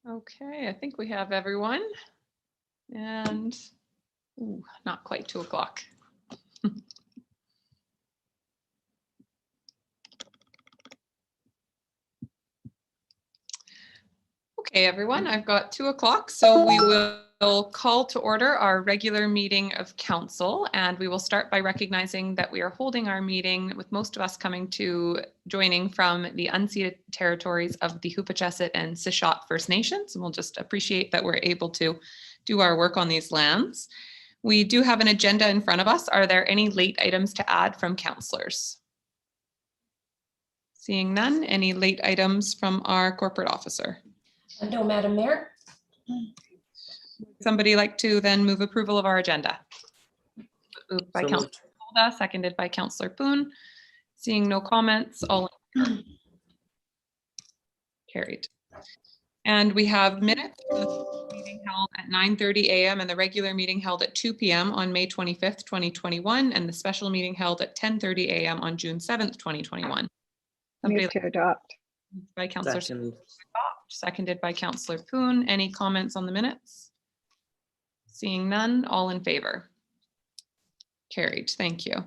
Okay, I think we have everyone. And not quite 2 o'clock. Okay, everyone, I've got 2 o'clock, so we will call to order our regular meeting of council, and we will start by recognizing that we are holding our meeting with most of us joining from the unceded territories of the Ubcm and Sishot First Nations, and we'll just appreciate that we're able to do our work on these lands. We do have an agenda in front of us. Are there any late items to add from councillors? Seeing none, any late items from our corporate officer? No, Madam Mayor. Somebody like to then move approval of our agenda? Moved by Councillor Holda, seconded by Councillor Poon. Seeing no comments, all carried. And we have minutes for the meeting held at 9:30 a.m. and the regular meeting held at 2 p.m. on May 25th, 2021, and the special meeting held at 10:30 a.m. on June 7th, 2021. Move to adopt. By Councillor seconded by Councillor Poon. Any comments on the minutes? Seeing none, all in favor? Carried, thank you.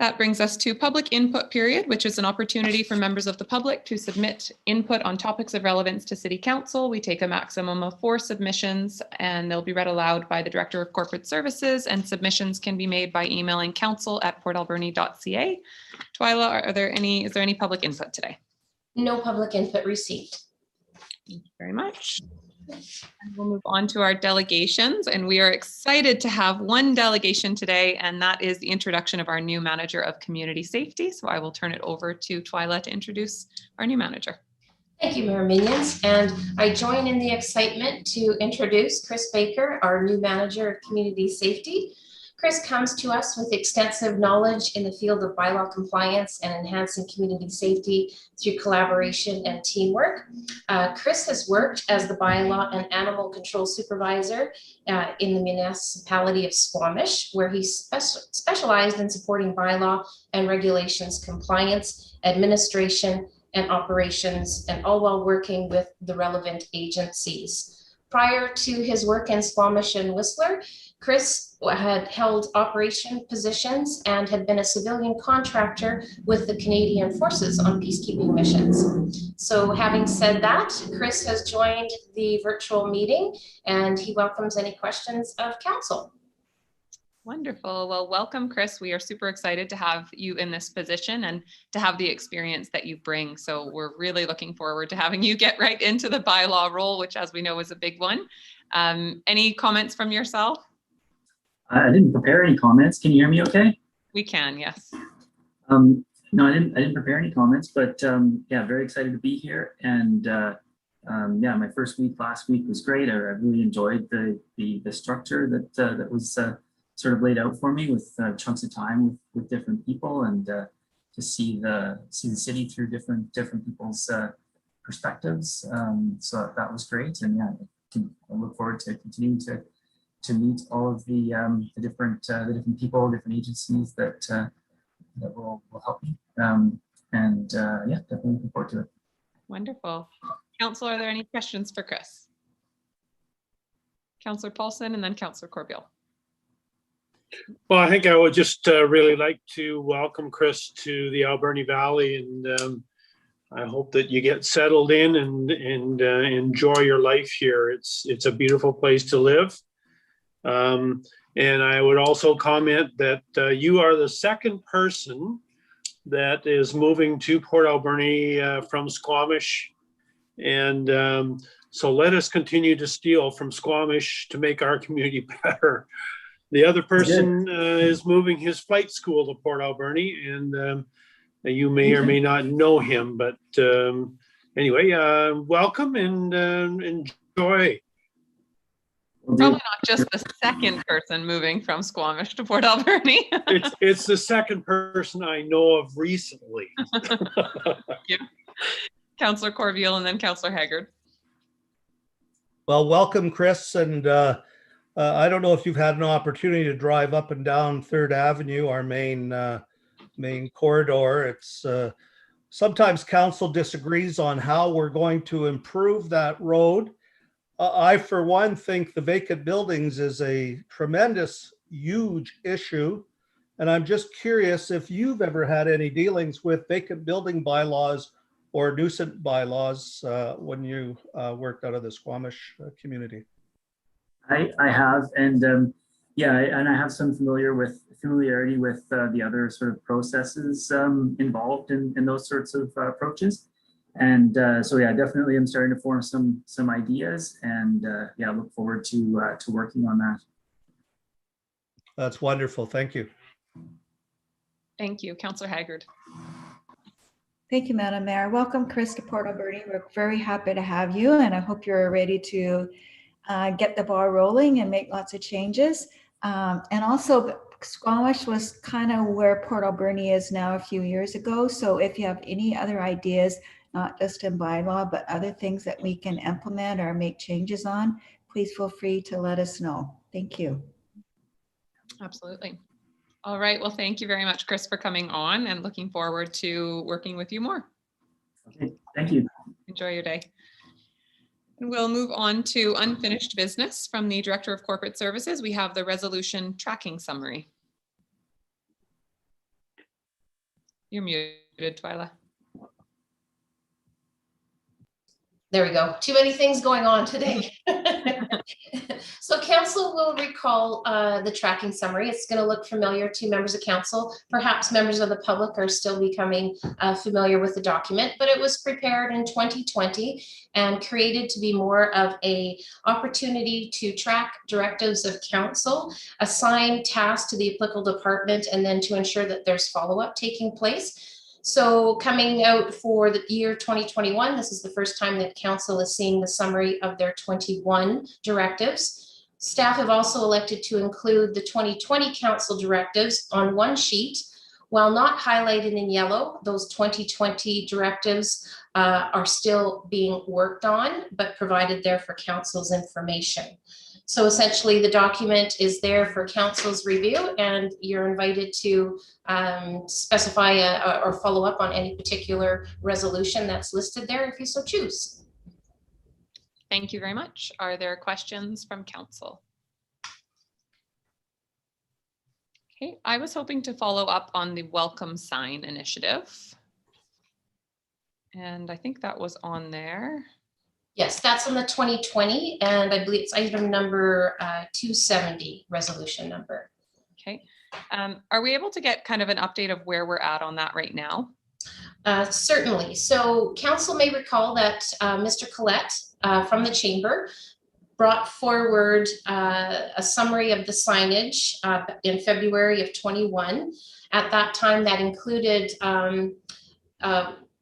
That brings us to public input period, which is an opportunity for members of the public to submit input on topics of relevance to City Council. We take a maximum of 4 submissions and they'll be read aloud by the Director of Corporate Services, and submissions can be made by emailing council@portalberni.ca. Twyla, is there any public input today? No public input received. Thank you very much. And we'll move on to our delegations, and we are excited to have one delegation today, and that is the introduction of our new manager of community safety. So I will turn it over to Twyla to introduce our new manager. Thank you, Mayor Minions, and I join in the excitement to introduce Chris Baker, our new manager of community safety. Chris comes to us with extensive knowledge in the field of bylaw compliance and enhancing community safety through collaboration and teamwork. Chris has worked as the bylaw and animal control supervisor in the municipality of Squamish, where he specialized in supporting bylaw and regulations compliance, administration, and operations, and all while working with the relevant agencies. Prior to his work in Squamish and Whistler, Chris had held operation positions and had been a civilian contractor with the Canadian Forces on peacekeeping missions. So having said that, Chris has joined the virtual meeting and he welcomes any questions of council. Wonderful. Well, welcome, Chris. We are super excited to have you in this position and to have the experience that you bring. So we're really looking forward to having you get right into the bylaw role, which, as we know, is a big one. Any comments from yourself? I didn't prepare any comments. Can you hear me okay? We can, yes. No, I didn't prepare any comments, but yeah, very excited to be here. And yeah, my first week last week was great. I really enjoyed the structure that was sort of laid out for me with chunks of time with different people, and to see the city through different people's perspectives. So that was great. And yeah, I look forward to continuing to meet all of the different people, different agencies that will help me. And yeah, definitely looking forward to it. Wonderful. Council, are there any questions for Chris? Councillor Paulson and then Councillor Corbeil. Well, I think I would just really like to welcome Chris to the Alberni Valley, and I hope that you get settled in and enjoy your life here. It's a beautiful place to live. And I would also comment that you are the second person that is moving to Port Alberni from Squamish. And so let us continue to steal from Squamish to make our community better. The other person is moving his flight school to Port Alberni, and you may or may not know him, but anyway, welcome and enjoy. Probably not just the second person moving from Squamish to Port Alberni. It's the second person I know of recently. Thank you. Councillor Corbeil and then Councillor Haggard. Well, welcome, Chris. And I don't know if you've had an opportunity to drive up and down 3rd Avenue, our main corridor. It's sometimes council disagrees on how we're going to improve that road. I, for one, think the vacant buildings is a tremendous, huge issue. And I'm just curious if you've ever had any dealings with vacant building bylaws or nuisance bylaws when you worked out of the Squamish community. I have, and yeah, and I have some familiarity with the other sort of processes involved in those sorts of approaches. And so yeah, definitely I'm starting to form some ideas, and yeah, look forward to working on that. That's wonderful. Thank you. Thank you. Councillor Haggard. Thank you, Madam Mayor. Welcome, Chris, to Port Alberni. We're very happy to have you, and I hope you're ready to get the ball rolling and make lots of changes. And also, Squamish was kind of where Port Alberni is now a few years ago. So if you have any other ideas, not just in bylaw, but other things that we can implement or make changes on, please feel free to let us know. Thank you. Absolutely. All right. Well, thank you very much, Chris, for coming on, and looking forward to working with you more. Okay, thank you. Enjoy your day. And we'll move on to unfinished business from the Director of Corporate Services. We have the resolution tracking summary. You're muted, Twyla. There we go. Too many things going on today. So council will recall the tracking summary. It's going to look familiar to members of council. Perhaps members of the public are still becoming familiar with the document, but it was prepared in 2020 and created to be more of a opportunity to track directives of council, assign tasks to the applicable department, and then to ensure that there's follow-up taking place. So coming out for the year 2021, this is the first time that council is seeing the summary of their 21 directives. Staff have also elected to include the 2020 council directives on one sheet. While not highlighted in yellow, those 2020 directives are still being worked on, but provided there for council's information. So essentially the document is there for council's review, and you're invited to specify or follow up on any particular resolution that's listed there if you so choose. Thank you very much. Are there questions from council? Okay, I was hoping to follow up on the welcome sign initiative. And I think that was on there. Yes, that's on the 2020, and I believe it's item number 270, resolution number. Okay. Are we able to get kind of an update of where we're at on that right now? Certainly. So council may recall that Mr. Collette from the chamber brought forward a summary of the signage in February of 21. At that time, that included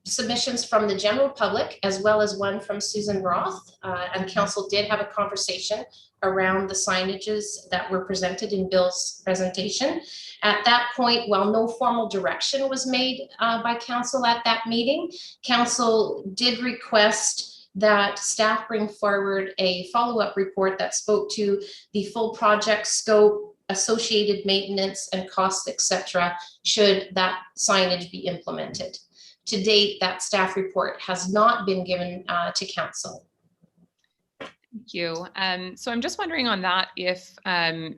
submissions from the general public, as well as one from Susan Roth, and council did have a conversation around the signages that were presented in Bill's presentation. At that point, while no formal direction was made by council at that meeting, council did request that staff bring forward a follow-up report that spoke to the full project scope, associated maintenance and costs, etc., should that signage be implemented. To date, that staff report has not been given to council. Thank you. So I'm just wondering on that if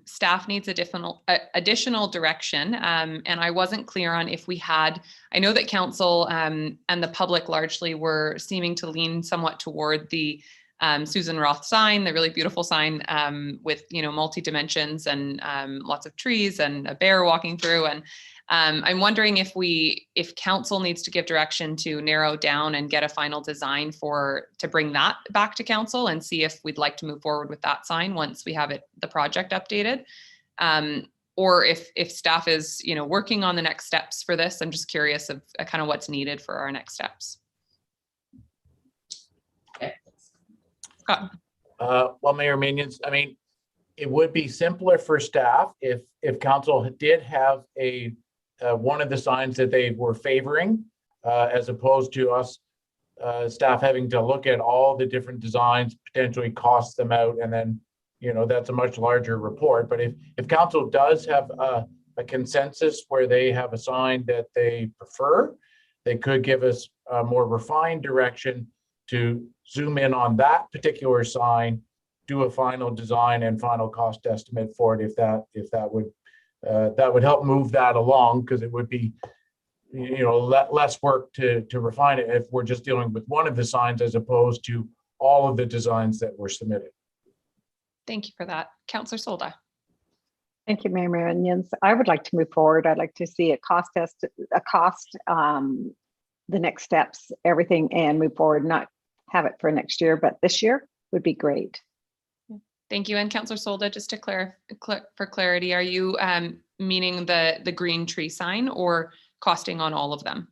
staff needs additional direction, and I wasn't clear on if we had. I know that council and the public largely were seeming to lean somewhat toward the Susan Roth sign, the really beautiful sign with multi-dimensions and lots of trees and a bear walking through. And I'm wondering if council needs to give direction to narrow down and get a final design to bring that back to council and see if we'd like to move forward with that sign once we have the project updated. Or if staff is, working on the next steps for this. I'm just curious of kind of what's needed for our next steps. Okay. Scott. Well, Mayor Minions, I mean, it would be simpler for staff if council did have one of the signs that they were favoring, as opposed to us staff having to look at all the different designs, potentially cost them out, and then that's a much larger report. But if council does have a consensus where they have a sign that they prefer, they could give us a more refined direction to zoom in on that particular sign, do a final design and final cost estimate for it, if that would help move that along, because it would be, you know, less work to refine it if we're just dealing with one of the signs as opposed to all of the designs that were submitted. Thank you for that. Councillor Solda. Thank you, Mayor Marion. I would like to move forward. I'd like to see a cost, the next steps, everything, and move forward, not have it for next year, but this year would be great. Thank you. And Councillor Solda, just to for clarity, are you meaning the green tree sign or costing on all of them?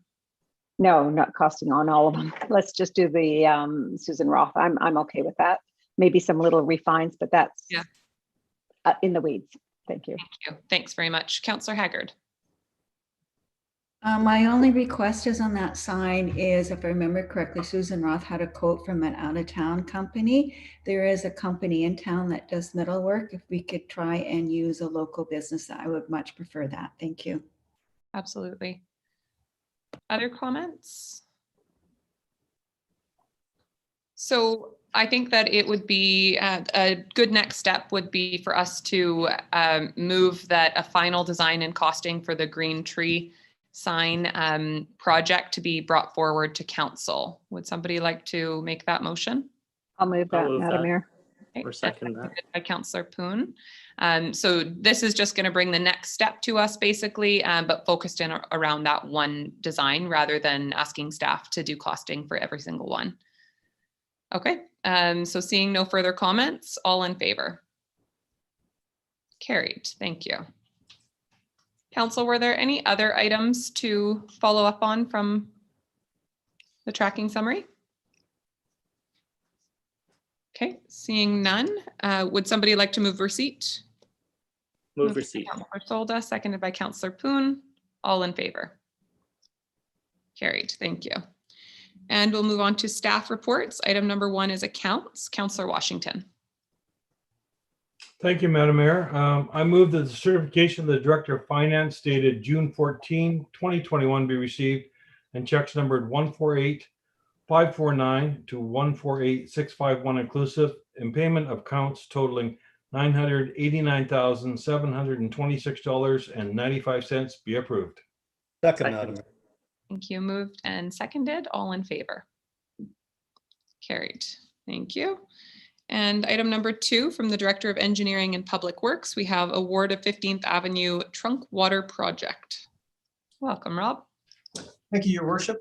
No, not costing on all of them. Let's just do the Susan Roth. I'm okay with that. Maybe some little refines, but that's in the weeds. Thank you. Thank you. Thanks very much. Councillor Haggard. My only request is on that sign is, if I remember correctly, Susan Roth had a quote from an out-of-town company. There is a company in town that does metal work. If we could try and use a local business, I would much prefer that. Thank you. Absolutely. Other comments? So I think that it would be a good next step would be for us to move that a final design and costing for the green tree sign project to be brought forward to council. Would somebody like to make that motion? I'll move that, Madam Mayor. Okay, Or second that. By Councillor Poon. So this is just going to bring the next step to us basically, but focused in around that one design rather than asking staff to do costing for every single one. Okay, so seeing no further comments, all in favor? Carried, thank you. Council, were there any other items to follow up on from the tracking summary? Okay, seeing none, would somebody like to move receipt? Move receipt. Councillor Solda, seconded by Councillor Poon. All in favor? Carried, thank you. And we'll move on to staff reports. Item number 1 is accounts. Councillor Washington. Thank you, Madam Mayor. I move that the certification of the Director of Finance dated June 14, 2021 be received and checks numbered 148,549 to 148,651 inclusive, in payment of counts totaling $989,726.95 be approved. Second, Madam Mayor. Thank you. Moved and seconded. All in favor? Carried. Thank you. And item number 2 from the Director of Engineering and Public Works, we have award of 15th Avenue Trunk Water Project. Welcome, Rob. Thank you, Your Worship.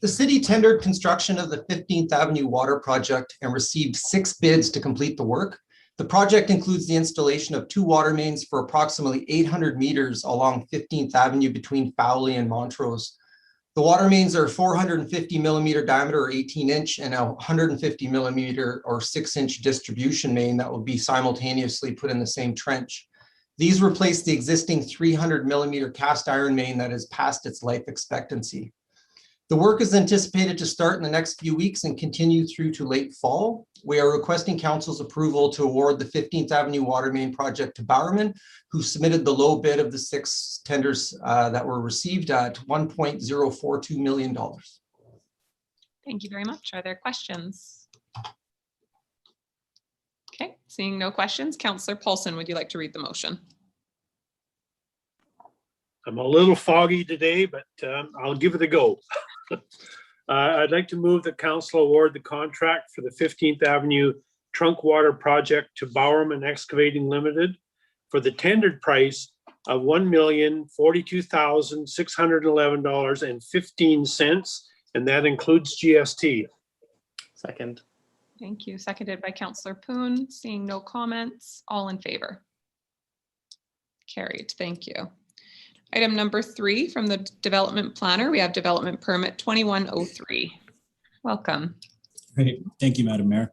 The city tendered construction of the 15th Avenue Water Project and received 6 bids to complete the work. The project includes the installation of 2 water mains for approximately 800 meters along 15th Avenue between Fowley and Montrose. The water mains are 450 millimeter diameter or 18 inch and a 150 millimeter or 6 inch distribution main that will be simultaneously put in the same trench. These replace the existing 300 millimeter cast iron main that is past its life expectancy. The work is anticipated to start in the next few weeks and continue through to late fall. We are requesting council's approval to award the 15th Avenue Water Main project to Bowerman, who submitted the low bid of the 6 tenders that were received at $1.042 million. Thank you very much. Are there questions? Okay, seeing no questions, Councillor Paulson, would you like to read the motion? I'm a little foggy today, but I'll give it a go. I'd like to move that council award the contract for the 15th Avenue Trunk Water Project to Bowerman Excavating Limited for the tendered price of $1,042,611.15, and that includes GST. Second. Thank you. Seconded by Councillor Poon. Seeing no comments, all in favor? Carried. Thank you. Item number 3 from the development planner, we have development permit 2103. Welcome. Great. Thank you, Madam Mayor.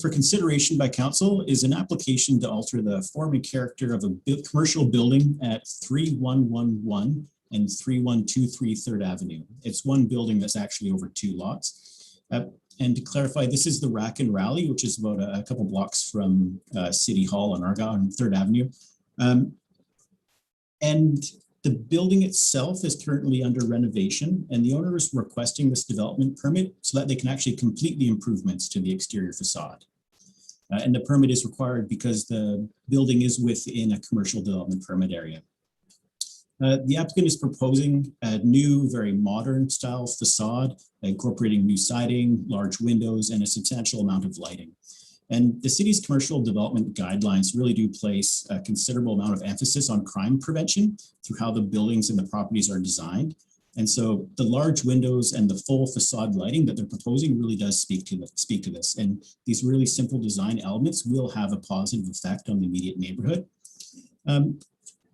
For consideration by council is an application to alter the form and character of a commercial building at 3111 and 3123 3rd Avenue. It's one building that's actually over 2 lots. And to clarify, this is the Rack and Rally, which is about a couple blocks from City Hall on Argyle on 3rd Avenue. And The building itself is currently under renovation, and the owner is requesting this development permit so that they can actually complete the improvements to the exterior facade. And the permit is required because the building is within a commercial development permit area. The applicant is proposing a new, very modern style facade, incorporating new siding, large windows, and a substantial amount of lighting. And the city's commercial development guidelines really do place a considerable amount of emphasis on crime prevention through how the buildings and the properties are designed. And so the large windows and the full facade lighting that they're proposing really does speak to this. And these really simple design elements will have a positive effect on the immediate neighborhood.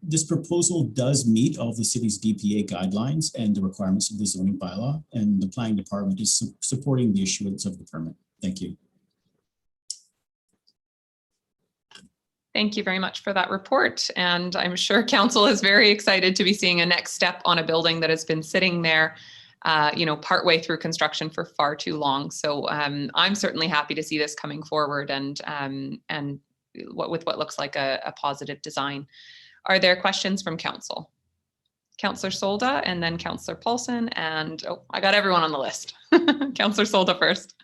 This proposal does meet all of the city's DPA guidelines and the requirements of the zoning bylaw, and the planning department is supporting the issuance of the permit. Thank you. Thank you very much for that report. And I'm sure council is very excited to be seeing a next step on a building that has been sitting there, partway through construction for far too long. So I'm certainly happy to see this coming forward and with what looks like a positive design. Are there questions from council? Councillor Solda and then Councillor Paulson, and I got everyone on the list. Councillor Solda first.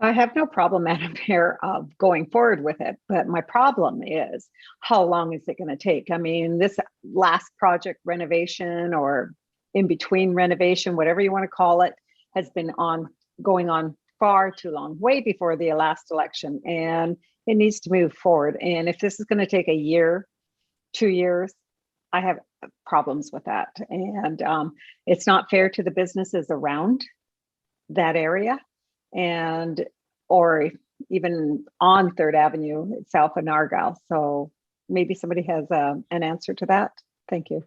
I have no problem, Madam Mayor, of going forward with it, but my problem is how long is it going to take? I mean, this last project renovation or in between renovation, whatever you want to call it, has been going on far too long, way before the last election, and it needs to move forward. And if this is going to take a year, 2 years, I have problems with that. And it's not fair to the businesses around that area, and or even on 3rd Avenue itself in Argyle. So maybe somebody has an answer to that. Thank you.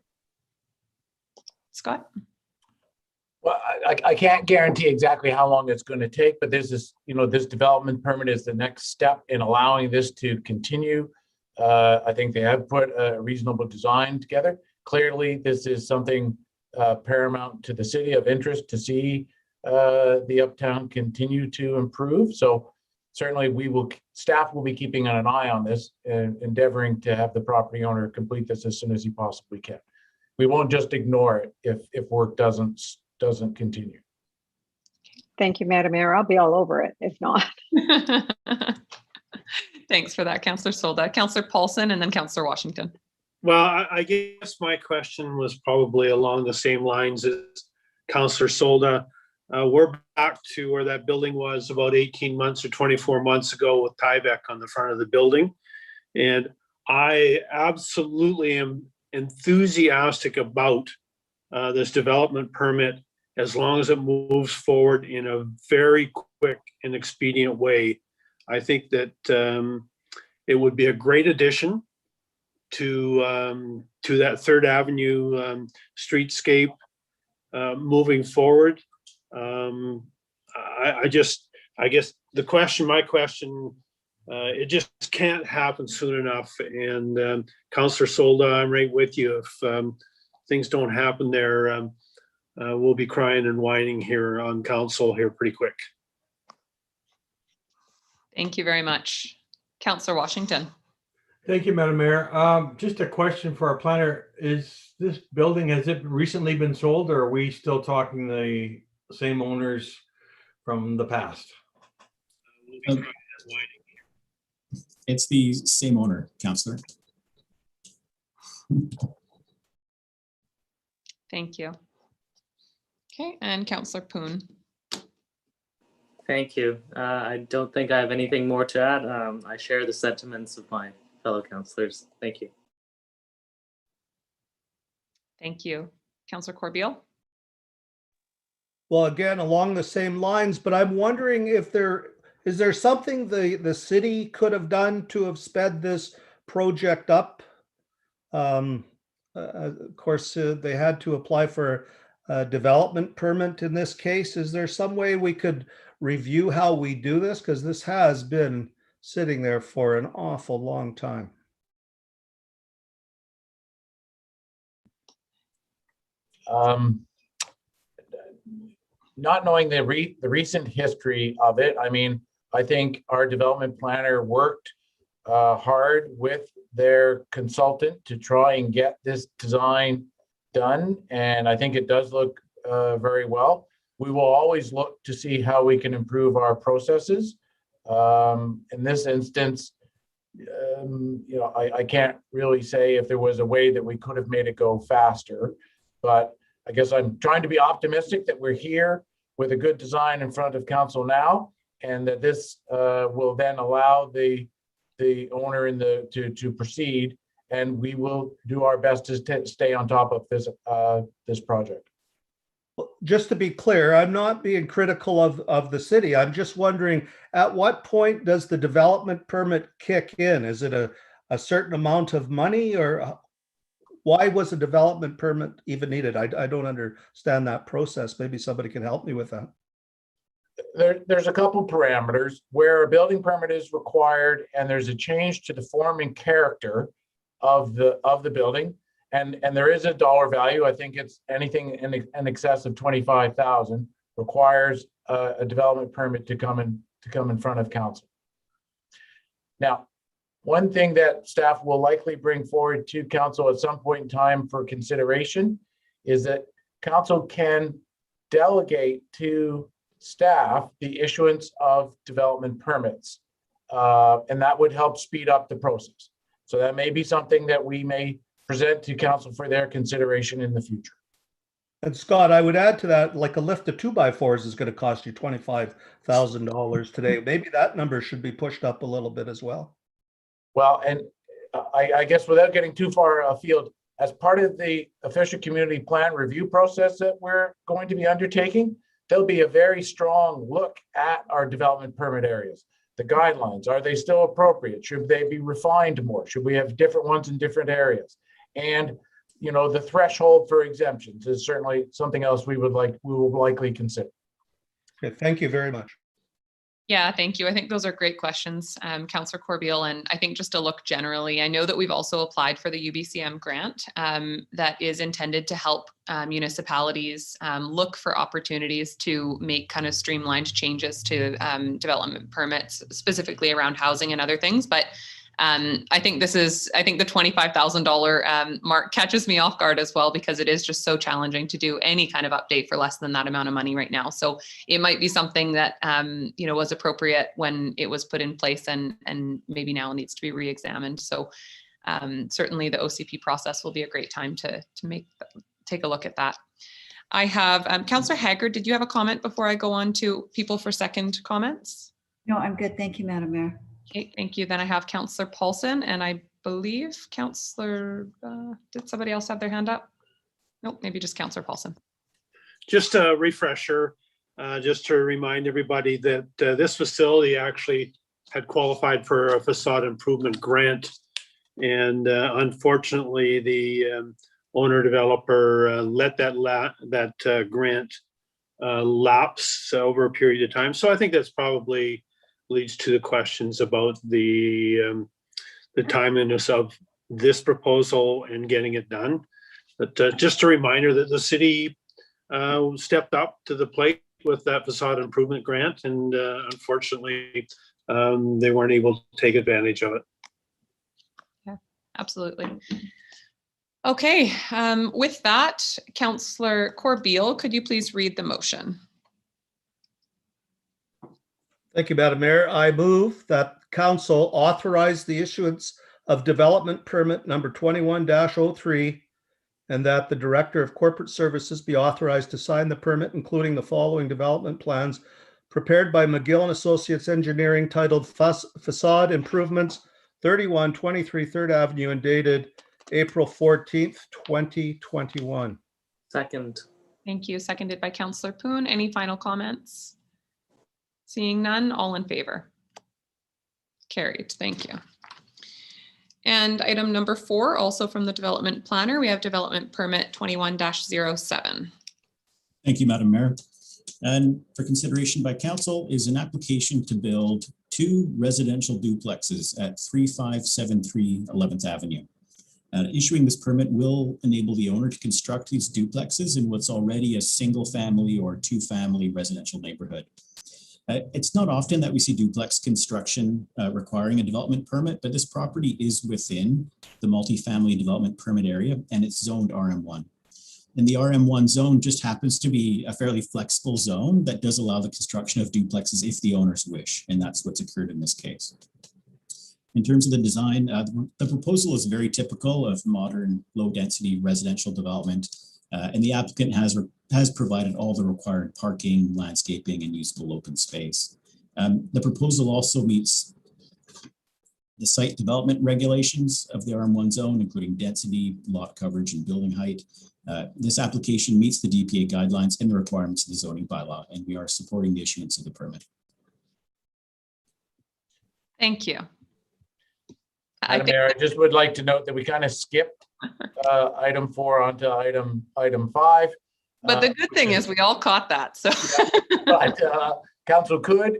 Scott? Well, I can't guarantee exactly how long it's going to take, but this is, this development permit is the next step in allowing this to continue. I think they have put a reasonable design together. Clearly, this is something paramount to the city, of interest to see the Uptown continue to improve. So certainly staff will be keeping an eye on this and endeavoring to have the property owner complete this as soon as he possibly can. We won't just ignore it if work doesn't continue. Thank you, Madam Mayor. I'll be all over it if not. Thanks for that, Councillor Solda. Councillor Paulson and then Councillor Washington. Well, I guess my question was probably along the same lines as Councillor Solda. We're back to where that building was about 18 months or 24 months ago with Tyvek on the front of the building. And I absolutely am enthusiastic about this development permit as long as it moves forward in a very quick and expedient way. I think that it would be a great addition to that 3rd Avenue streetscape moving forward. I guess my question, it just can't happen soon enough. And Councillor Solda, I'm right with you. If things don't happen there, we'll be crying and whining here on council here pretty quick. Thank you very much. Councillor Washington. Thank you, Madam Mayor. Just a question for our planner. Is this building, has it recently been sold, or are we still talking the same owners from the past? It's the same owner, Councillor. Thank you. Okay, and Councillor Poon. Thank you. I don't think I have anything more to add. I share the sentiments of my fellow councillors. Thank you. Thank you. Councillor Corbeil. Well, again, along the same lines, but I'm wondering if is there something the city could have done to have sped this project up? Of course, they had to apply for a development permit in this case. Is there some way we could review how we do this? Because this has been sitting there for an awful long time. Not knowing the recent history of it, I think our development planner worked hard with their consultant to try and get this design done, and I think it does look very well. We will always look to see how we can improve our processes. In this instance, I can't really say if there was a way that we could have made it go faster, but I guess I'm trying to be optimistic that we're here with a good design in front of council now, and that this will then allow the owner to proceed, and we will do our best to stay on top of this project. Just to be clear, I'm not being critical of the city. I'm just wondering, at what point does the development permit kick in? Is it a certain amount of money, or why was a development permit even needed? I don't understand that process. Maybe somebody can help me with that. There's a couple parameters where a building permit is required, and there's a change to the form and character of the building. And there is a dollar value. I think it's anything in excess of 25,000 requires a development permit to come in front of council. Now, one thing that staff will likely bring forward to council at some point in time for consideration is that council can delegate to staff the issuance of development permits, and that would help speed up the process. So that may be something that we may present to council for their consideration in the future. And Scott, I would add to that, like a lift of 2x4s is going to cost you $25,000 today. Maybe that number should be pushed up a little bit as well. Well, and I guess without getting too far afield, as part of the official community plan review process that we're going to be undertaking, there'll be a very strong look at our development permit areas. The guidelines, are they still appropriate? Should they be refined more? Should we have different ones in different areas? And the threshold for exemptions is certainly something else we will likely consider. Okay, thank you very much. Yeah, thank you. I think those are great questions, Councillor Corbeil. And I think just to look generally, I know that we've also applied for the Ubcm Grant that is intended to help municipalities look for opportunities to make kind of streamlined changes to development permits, specifically around housing and other things. But I think the $25,000 mark catches me off guard as well, because it is just so challenging to do any kind of update for less than that amount of money right now. So it might be something that, was appropriate when it was put in place, and maybe now needs to be re-examined. So certainly the OCP process will be a great time to take a look at that. I have Councillor Haggard. Did you have a comment before I go on to people for second comments? No, I'm good. Thank you, Madam Mayor. Okay, thank you. Then I have Councillor Paulson, and I believe Councillor, did somebody else have their hand up? Nope, maybe just Councillor Paulson. Just a refresher, just to remind everybody that this facility actually had qualified for a facade improvement grant. And unfortunately, the owner developer let that grant lapse over a period of time. So I think that's probably leads to the questions about the timeliness of this proposal and getting it done. But just a reminder that the city stepped up to the plate with that facade improvement grant, and unfortunately, they weren't able to take advantage of it. Yeah, absolutely. Okay, with that, Councillor Corbeil, could you please read the motion? Thank you, Madam Mayor. I move that council authorize the issuance of development permit number 21-03, and that the Director of Corporate Services be authorized to sign the permit, including the following development plans prepared by McGill & Associates Engineering, titled Facade Improvements 3123 3rd Avenue, and dated April 14th, 2021. Second. Thank you. Seconded by Councillor Poon. Any final comments? Seeing none, all in favor? Carried. Thank you. And item number 4, also from the development planner, we have development permit 21-07. Thank you, Madam Mayor. And for consideration by council is an application to build 2 residential duplexes at 3573 11th Avenue. Issuing this permit will enable the owner to construct these duplexes in what's already a single family or 2-family residential neighborhood. It's not often that we see duplex construction requiring a development permit, but this property is within the multifamily development permit area, and it's zoned RM1. And the RM1 zone just happens to be a fairly flexible zone that does allow the construction of duplexes if the owners wish, and that's what's occurred in this case. In terms of the design, the proposal is very typical of modern low-density residential development, and the applicant has provided all the required parking, landscaping, and usable open space. The proposal also meets the site development regulations of the RM1 zone, including density, lot coverage, and building height. This application meets the DPA guidelines and the requirements of the zoning bylaw, and we are supporting the issuance of the permit. Thank you. Madam Mayor, I just would like to note that we kind of skipped item 4 onto item 5. But the good thing is we all caught that. So, But council could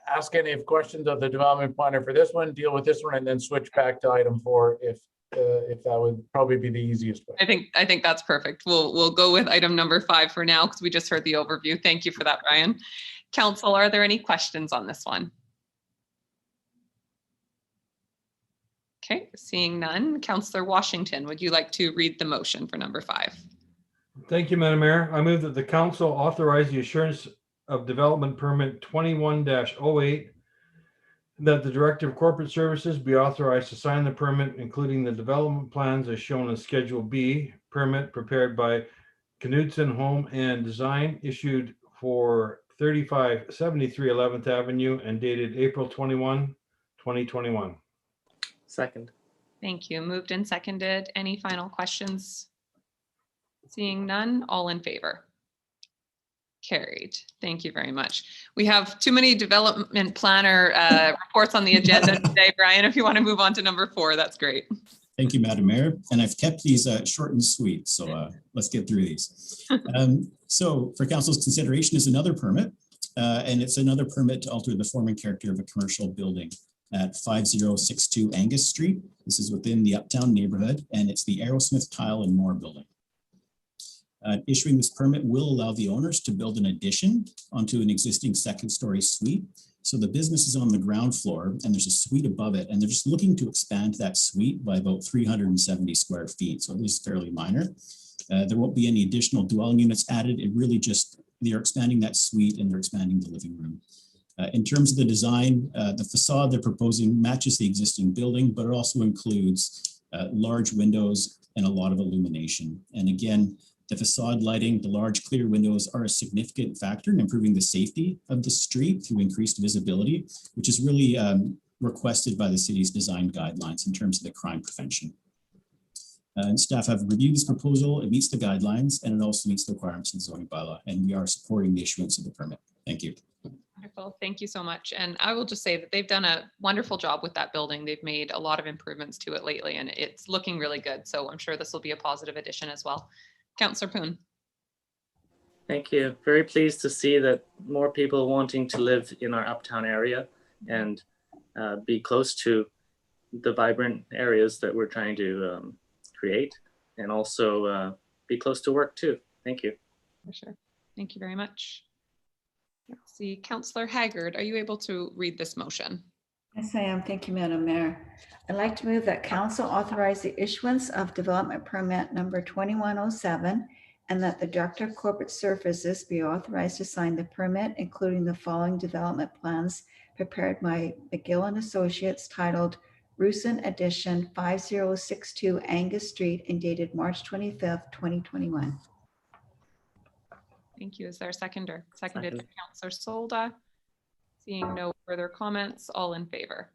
ask any questions of the development planner for this one, deal with this one, and then switch back to item 4 if that would probably be the easiest way. I think that's perfect. We'll go with item number 5 for now because we just heard the overview. Thank you for that, Brian. Council, are there any questions on this one? Okay, seeing none. Councillor Washington, would you like to read the motion for number 5? Thank you, Madam Mayor. I move that the council authorize the assurance of development permit 21-08, that the Director of Corporate Services be authorized to sign the permit, including the development plans as shown in Schedule B, permit prepared by Knudsen Home and Design, issued for 3573 11th Avenue and dated April 21, 2021. Second. Thank you. Moved and seconded. Any final questions? Seeing none, all in favor? Carried. Thank you very much. We have too many development planner reports on the agenda today. Brian, if you want to move on to number 4, that's great. Thank you, Madam Mayor. And I've kept these short and sweet, so let's get through these. So for council's consideration is another permit, and it's another permit to alter the form and character of a commercial building at 5062 Angus Street. This is within the Uptown neighborhood, and it's the Aerosmith Tile and More building. Issuing this permit will allow the owners to build an addition onto an existing second-story suite. So the business is on the ground floor and there's a suite above it, and they're just looking to expand that suite by about 370 square feet. So it is fairly minor. There won't be any additional dwelling units added. It really just, they're expanding that suite and they're expanding the living room. In terms of the design, the facade they're proposing matches the existing building, but it also includes large windows and a lot of illumination. And again, the facade lighting, the large clear windows are a significant factor in improving the safety of the street through increased visibility, which is really requested by the city's design guidelines in terms of the crime prevention. And staff have reviewed this proposal. It meets the guidelines and it also meets the requirements of the zoning bylaw, and we are supporting the issuance of the permit. Thank you. Wonderful. Thank you so much. And I will just say that they've done a wonderful job with that building. They've made a lot of improvements to it lately and it's looking really good. So I'm sure this will be a positive addition as well. Councillor Poon. Thank you. Very pleased to see that more people wanting to live in our uptown area and be close to the vibrant areas that we're trying to create, and also be close to work too. Thank you. For sure. Thank you very much. Let's see, Councillor Haggard, are you able to read this motion? Yes, I am. Thank you, Madam Mayor. I'd like to move that council authorize the issuance of development permit number 2107, and that the Director of Corporate Services be authorized to sign the permit, including the following development plans prepared by McGill and Associates, titled Rusin Edition 5062 Angus Street, and dated March 25th, 2021. Thank you. Is there a seconder? Seconded by Councillor Solda. Seeing no further comments, all in favor?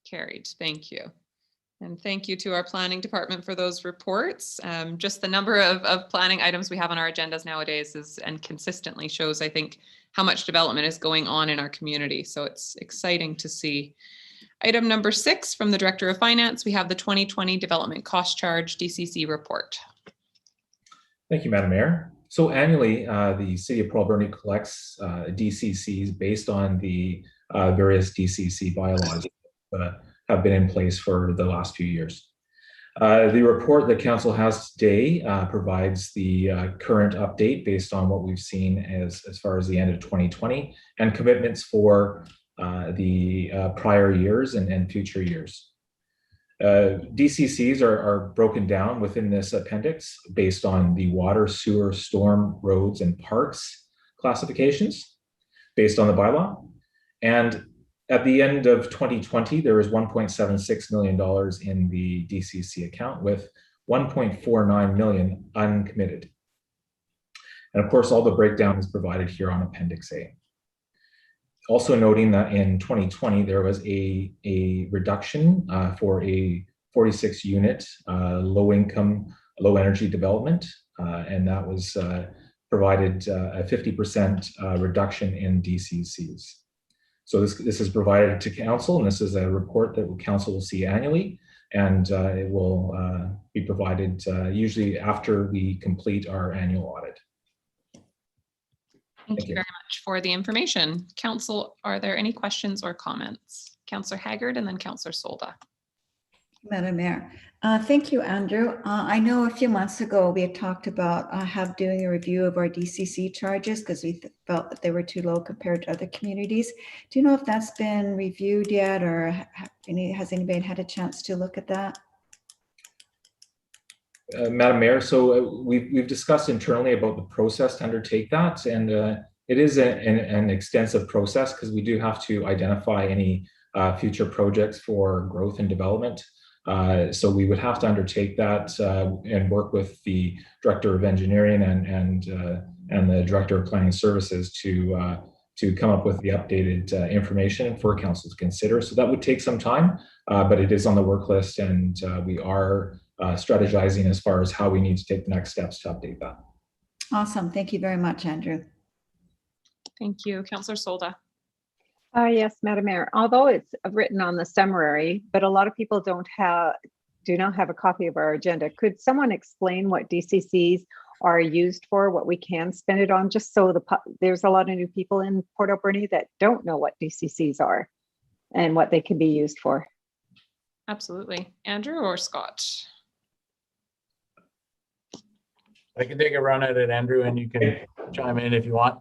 Carried. Thank you. And thank you to our planning department for those reports. Just the number of planning items we have on our agendas nowadays is and consistently shows, I think, how much development is going on in our community. So it's exciting to see. Item number 6 from the Director of Finance, we have the 2020 Development Cost Charge DCC report. Thank you, Madam Mayor. So annually, the City of Port Alberni collects DCCs based on the various DCC bylaws that have been in place for the last few years. The report that Council has today provides the current update based on what we've seen as far as the end of 2020 and commitments for the prior years and future years. DCCs are broken down within this appendix based on the water, sewer, storm, roads, and parks classifications based on the bylaw. And at the end of 2020, there was $1.76 million in the DCC account with 1.49 million uncommitted. And of course, all the breakdown is provided here on Appendix A. Also noting that in 2020, there was a reduction for a 46 unit low income, low energy development. And that was provided a 50% reduction in DCCs. So this is provided to council, and this is a report that council will see annually, and it will be provided usually after we complete our annual audit. Thank you very much for the information. Council, are there any questions or comments? Councillor Haggard and then Councillor Solda. Madam Mayor. Thank you, Andrew. I know a few months ago we had talked about doing a review of our DCC charges because we felt that they were too low compared to other communities. Do you know if that's been reviewed yet, or has anybody had a chance to look at that? Madam Mayor, so we've discussed internally about the process to undertake that, and it is an extensive process because we do have to identify any future projects for growth and development. So we would have to undertake that and work with the Director of Engineering and the Director of Planning Services to come up with the updated information for council to consider. So that would take some time, but it is on the work list, and we are strategizing as far as how we need to take the next steps to update that. Awesome. Thank you very much, Andrew. Thank you. Councillor Solda. Yes, Madam Mayor. Although it's written on the summary, but a lot of people do not have a copy of our agenda. Could someone explain what DCCs are used for, what we can spend it on, just so there's a lot of new people in Port Alberni that don't know what DCCs are and what they can be used for? Absolutely. Andrew or Scott? I can take a run at it, Andrew, and you can chime in if you want.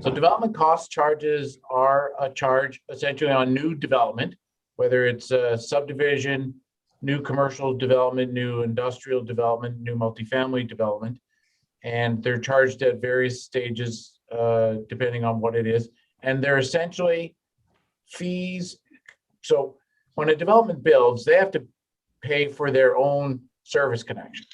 So development cost charges are a charge essentially on new development, whether it's a subdivision, new commercial development, new industrial development, new multifamily development. And they're charged at various stages depending on what it is. And they're essentially fees. So when a development builds, they have to pay for their own service connections.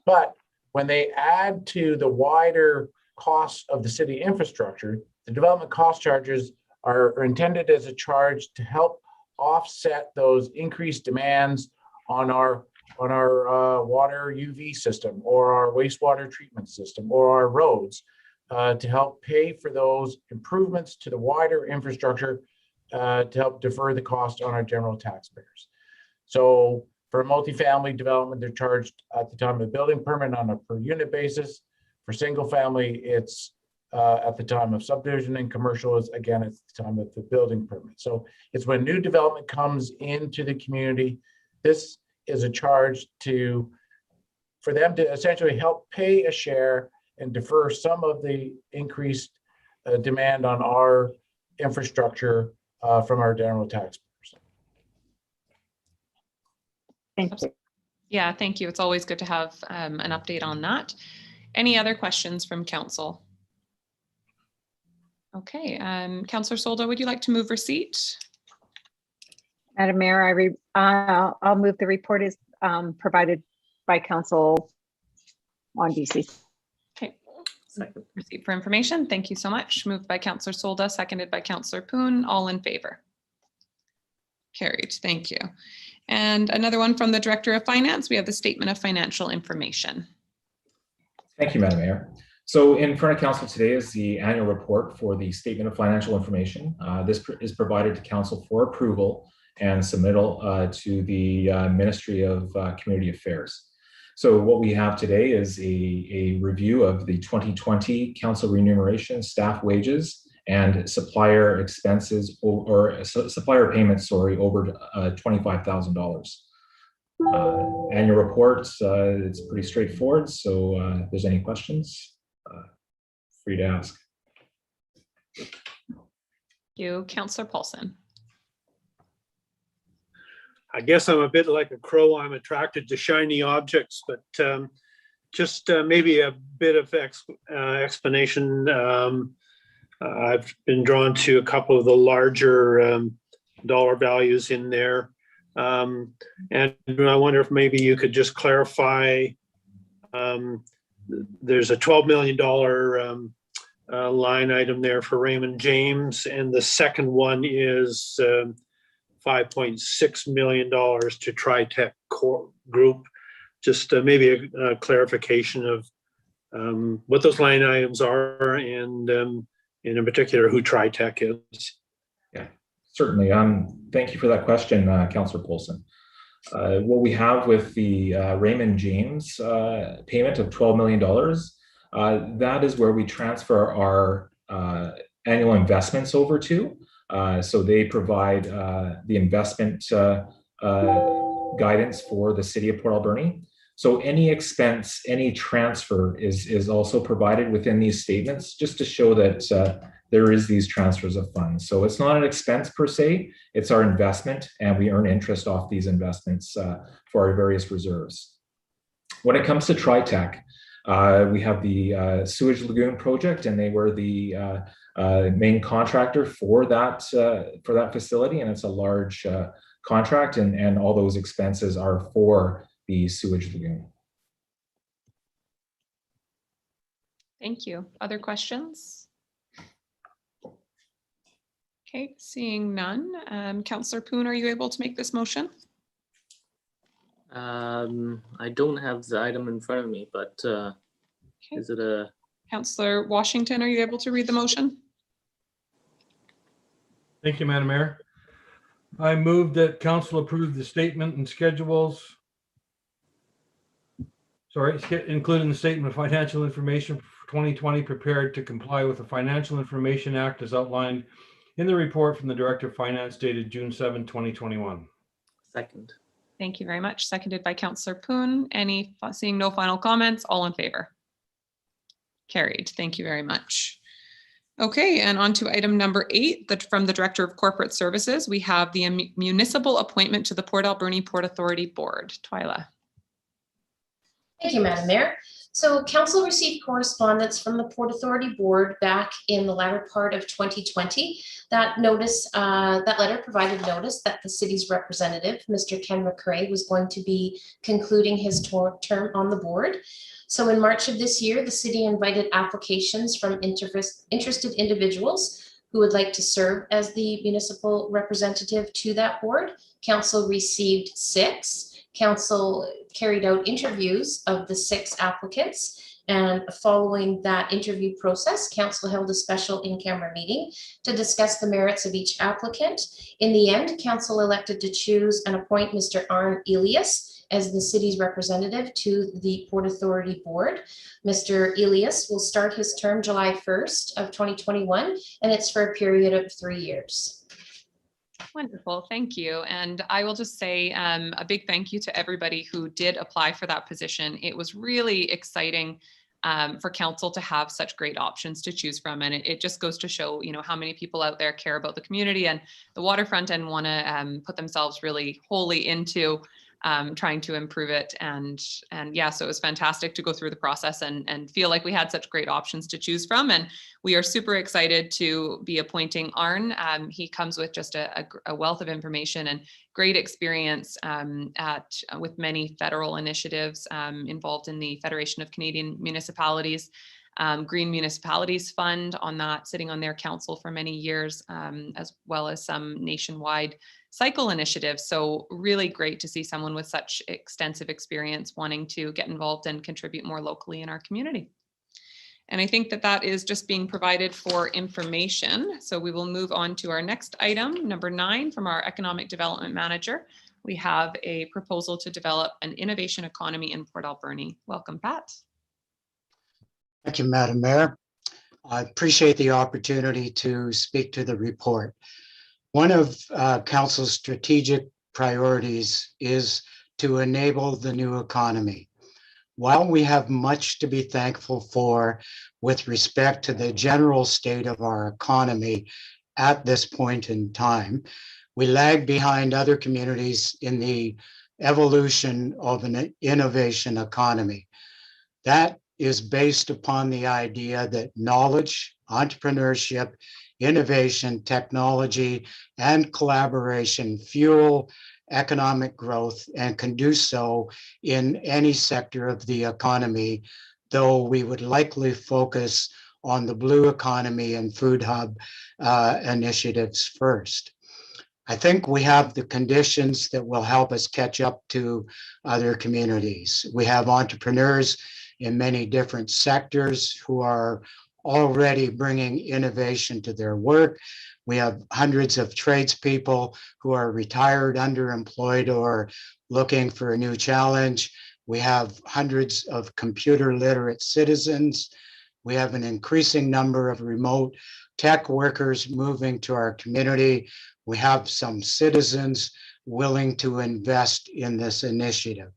But when they add to the wider costs of the city infrastructure, the development cost charges are intended as a charge to help offset those increased demands on our water UV system or our wastewater treatment system or our roads to help pay for those improvements to the wider infrastructure to help defer the cost on our general taxpayers. So for a multifamily development, they're charged at the time of the building permit on a per unit basis. For single family, it's at the time of subdivision, and commercial is again at the time of the building permit. So it's when new development comes into the community, this is a charge for them to essentially help pay a share and defer some of the increased demand on our infrastructure from our general taxpayers. Thank you. Yeah, thank you. It's always good to have an update on that. Any other questions from council? Okay, Councillor Solda, would you like to move receipt? Madam Mayor, I'll move the report is provided by council on DC. Okay, receipt for information. Thank you so much. Moved by Councillor Solda, seconded by Councillor Poon. All in favor? Carried. Thank you. And another one from the Director of Finance. We have the Statement of Financial Information. Thank you, Madam Mayor. So in front of council today is the annual report for the Statement of Financial Information. This is provided to council for approval and submittal to the Ministry of Community Affairs. So what we have today is a review of the 2020 council remuneration, staff wages, and supplier expenses or supplier payments, sorry, over $25,000. Annual report, it's pretty straightforward. So if there's any questions, free to ask. Thank you. Councillor Paulson. I guess I'm a bit like a crow. I'm attracted to shiny objects, but just maybe a bit of explanation. I've been drawn to a couple of the larger dollar values in there. And I wonder if maybe you could just clarify, there's a $12 million line item there for Raymond James, and the second one is $5.6 million to TriTech Group. Just maybe a clarification of what those line items are, and in particular who TriTech is. Yeah, certainly. Thank you for that question, Councillor Polson. What we have with the Raymond James payment of $12 million, that is where we transfer our annual investments over to. So they provide the investment guidance for the city of Port Alberni. So any expense, any transfer is also provided within these statements, just to show that there is these transfers of funds. So it's not an expense per se, it's our investment, and we earn interest off these investments for our various reserves. When it comes to TriTech, we have the sewage lagoon project, and they were the main contractor for that facility, and it's a large contract, and all those expenses are for the sewage lagoon. Thank you. Other questions? Okay, seeing none. Councillor Poon, are you able to make this motion? I don't have the item in front of me, but is it a... Councillor Washington, are you able to read the motion? Thank you, Madam Mayor. I move that council approve the statement and schedules. Including the statement of financial information for 2020 prepared to comply with the Financial Information Act as outlined in the report from the Director of Finance dated June 7, 2021. Second. Thank you very much. Seconded by Councillor Poon. Seeing no final comments, all in favor? Carried. Thank you very much. Okay, and on to item number 8, from the Director of Corporate Services, we have the municipal appointment to the Port Alberni Port Authority Board. Twyla. Thank you, Madam Mayor. So council received correspondence from the Port Authority Board back in the latter part of 2020. That letter provided notice that the city's representative, Mr. Ken McCrae, was going to be concluding his term on the board. So in March of this year, the city invited applications from interested individuals who would like to serve as the municipal representative to that board. Council received 6. Council carried out interviews of the 6 applicants, and following that interview process, council held a special in-camera meeting to discuss the merits of each applicant. In the end, council elected to choose and appoint Mr. Arn Elias as the city's representative to the Port Authority Board. Mr. Elias will start his term July 1st of 2021, and it's for a period of 3 years. Wonderful, thank you. And I will just say a big thank you to everybody who did apply for that position. It was really exciting for council to have such great options to choose from. And it just goes to show, how many people out there care about the community and the waterfront and want to put themselves really wholly into trying to improve it. And yeah, so it was fantastic to go through the process and feel like we had such great options to choose from. And we are super excited to be appointing Arn. He comes with just a wealth of information and great experience with many federal initiatives involved in the Federation of Canadian Municipalities. Green Municipalities Fund on that, sitting on their council for many years, as well as some nationwide cycle initiatives. So really great to see someone with such extensive experience wanting to get involved and contribute more locally in our community. And I think that is just being provided for information. So we will move on to our next item, number 9, from our Economic Development Manager. We have a proposal to develop an innovation economy in Port Alberni. Welcome, Pat. Thank you, Madam Mayor. I appreciate the opportunity to speak to the report. One of Council's strategic priorities is to enable the new economy. While we have much to be thankful for with respect to the general state of our economy at this point in time, We lag behind other communities in the evolution of an innovation economy. That is based upon the idea that knowledge, entrepreneurship, innovation, technology, and collaboration fuel economic growth and can do so in any sector of the economy, though we would likely focus on the blue economy and food hub initiatives first. I think we have the conditions that will help us catch up to other communities. We have entrepreneurs in many different sectors who are already bringing innovation to their work. We have hundreds of tradespeople who are retired, underemployed, or looking for a new challenge. We have hundreds of computer literate citizens. We have an increasing number of remote tech workers moving to our community. We have some citizens willing to invest in this initiative.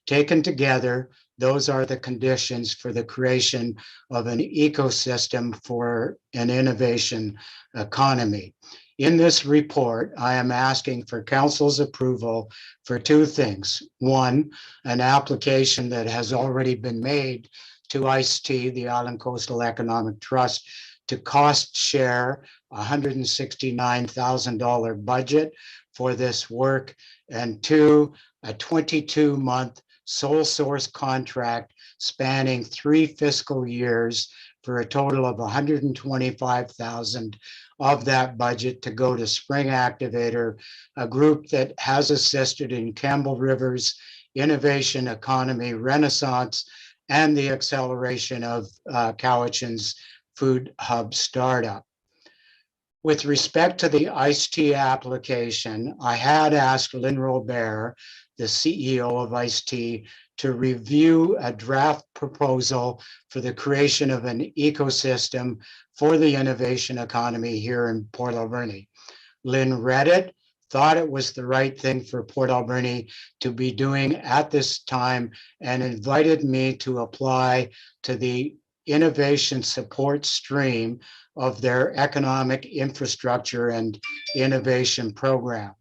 Taken together, those are the conditions for the creation of an ecosystem for an innovation economy. In this report, I am asking for council's approval for two things. One, an application that has already been made to ICE-T, the Island Coastal Economic Trust, to cost share $169,000 budget for this work. And two, a 22-month sole source contract spanning 3 fiscal years for a total of $125,000 of that budget to go to Spring Activator, a group that has assisted in Campbell River's innovation economy renaissance and the acceleration of Cowichan's food hub startup. With respect to the ICE-T application, I had asked Lynn Robert, the CEO of ICE-T, to review a draft proposal for the creation of an ecosystem for the innovation economy here in Port Alberni. Lynn read it, thought it was the right thing for Port Alberni to be doing at this time, and invited me to apply to the innovation support stream of their economic infrastructure and innovation program.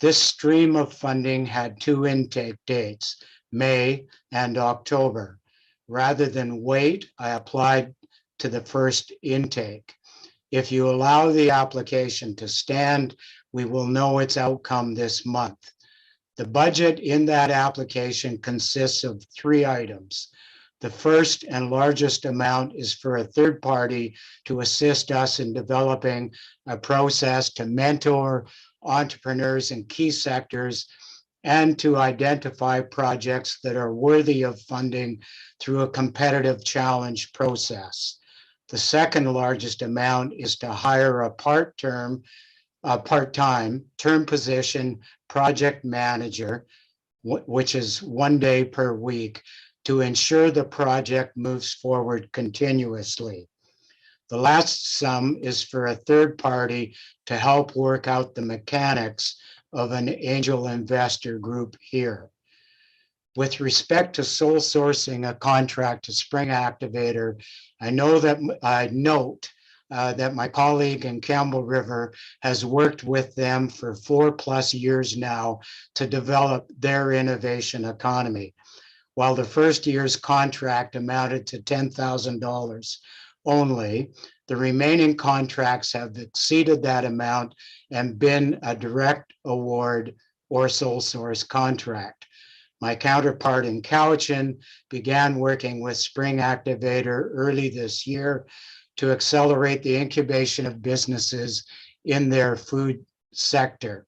This stream of funding had 2 intake dates, May and October. Rather than wait, I applied to the first intake. If you allow the application to stand, we will know its outcome this month. The budget in that application consists of 3 items. The first and largest amount is for a third party to assist us in developing a process to mentor entrepreneurs in key sectors and to identify projects that are worthy of funding through a competitive challenge process. The second largest amount is to hire a part-time term position project manager, which is 1 day per week, to ensure the project moves forward continuously. The last sum is for a third party to help work out the mechanics of an angel investor group here. With respect to sole sourcing a contract to Spring Activator, I note that my colleague in Campbell River has worked with them for 4+ years now to develop their innovation economy. While the first year's contract amounted to $10,000 only, the remaining contracts have exceeded that amount and been a direct award or sole source contract. My counterpart in Cowichan began working with Spring Activator early this year to accelerate the incubation of businesses in their food sector.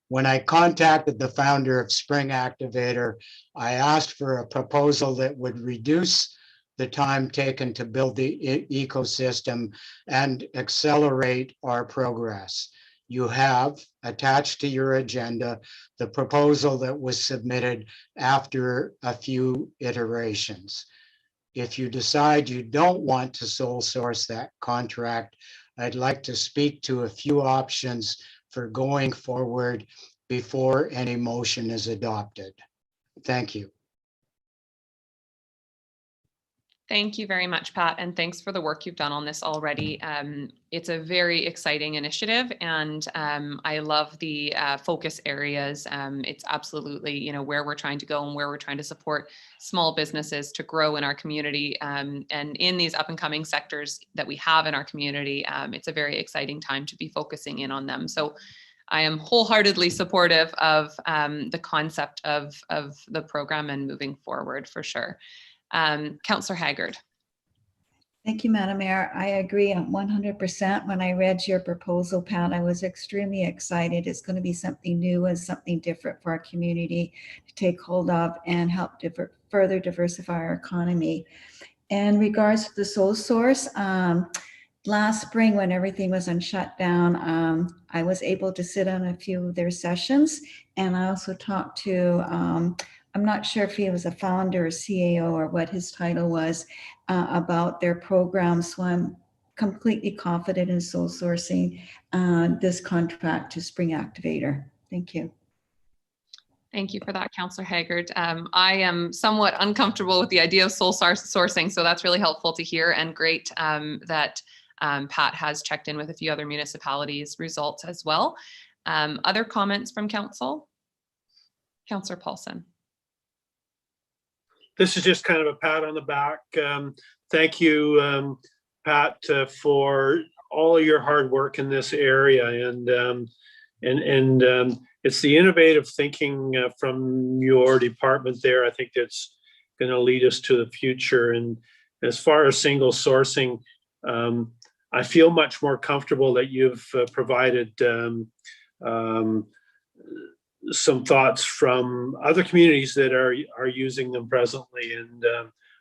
When I contacted the founder of Spring Activator, I asked for a proposal that would reduce the time taken to build the ecosystem and accelerate our progress. You have attached to your agenda the proposal that was submitted after a few iterations. If you decide you don't want to sole source that contract, I'd like to speak to a few options for going forward before any motion is adopted. Thank you. Thank you very much, Pat, and thanks for the work you've done on this already. It's a very exciting initiative, and I love the focus areas. It's absolutely, you know, where we're trying to go and where we're trying to support small businesses to grow in our community, and in these up and coming sectors that we have in our community. It's a very exciting time to be focusing in on them. So I am wholeheartedly supportive of the concept of the program and moving forward for sure. Councillor Haggard. Thank you, Madam Mayor. I agree 100%. When I read your proposal, Pat, I was extremely excited. It's going to be something new and something different for our community to take hold of and help further diversify our economy. In regards to the sole source, last spring when everything was on shutdown, I was able to sit on a few of their sessions, and I also talked to I'm not sure if he was a founder or CAO or what his title was, about their program. So I'm completely confident in sole sourcing this contract to Spring Activator. Thank you. Thank you for that, Councillor Haggard. I am somewhat uncomfortable with the idea of sole sourcing, so that's really helpful to hear, and great that Pat has checked in with a few other municipalities' results as well. Other comments from council? Councillor Paulson. This is just kind of a pat on the back. Thank you, Pat, for all of your hard work in this area, and it's the innovative thinking from your department there. I think that's going to lead us to the future. And as far as single sourcing, I feel much more comfortable that you've provided some thoughts from other communities that are using them presently, and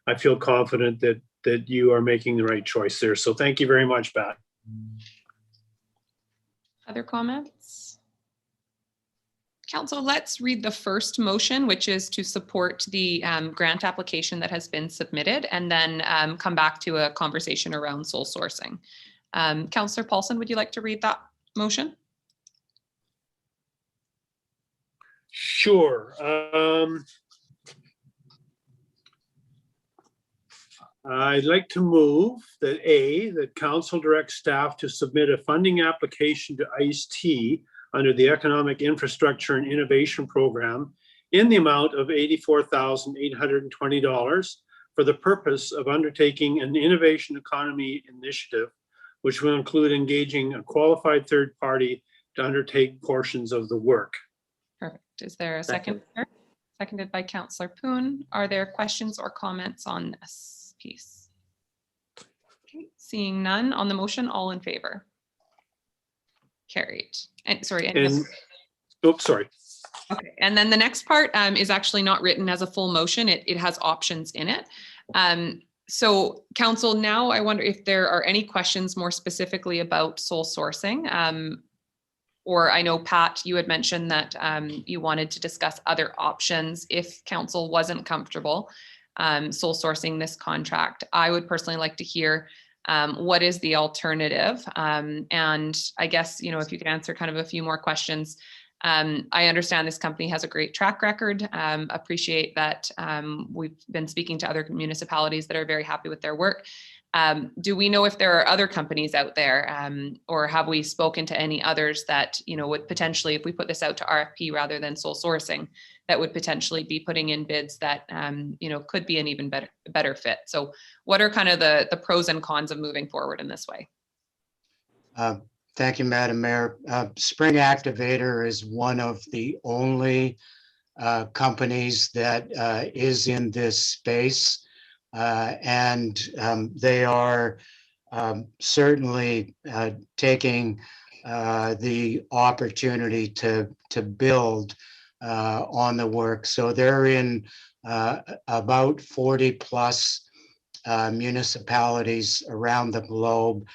I feel confident that you are making the right choice there. So thank you very much, Pat. Other comments? Council, let's read the first motion, which is to support the grant application that has been submitted, and then come back to a conversation around sole sourcing. Councillor Paulson, would you like to read that motion? Sure. I'd like to move that council directs staff to submit a funding application to ICE-T under the Economic Infrastructure and Innovation Program in the amount of $84,820 for the purpose of undertaking an innovation economy initiative, which will include engaging a qualified third party to undertake portions of the work. Perfect. Is there a second? Seconded by Councillor Poon. Are there questions or comments on this piece? Okay, seeing none on the motion, all in favor? Carried. And sorry. Oops, sorry. Okay, and then the next part is actually not written as a full motion. It has options in it. So council, now I wonder if there are any questions more specifically about sole sourcing. Or I know, Pat, you had mentioned that you wanted to discuss other options if council wasn't comfortable sole sourcing this contract. I would personally like to hear what is the alternative? And I guess, you know, if you could answer kind of a few more questions. I understand this company has a great track record. Appreciate that we've been speaking to other municipalities that are very happy with their work. Do we know if there are other companies out there, or have we spoken to any others that, you know, would potentially, if we put this out to RFP rather than sole sourcing, that would potentially be putting in bids that, you know, could be an even better fit? So what are kind of the pros and cons of moving forward in this way? Thank you, Madam Mayor. Spring Activator is one of the only companies that is in this space. And they are certainly taking the opportunity to build on the work. So they're in about 40 plus municipalities around the globe.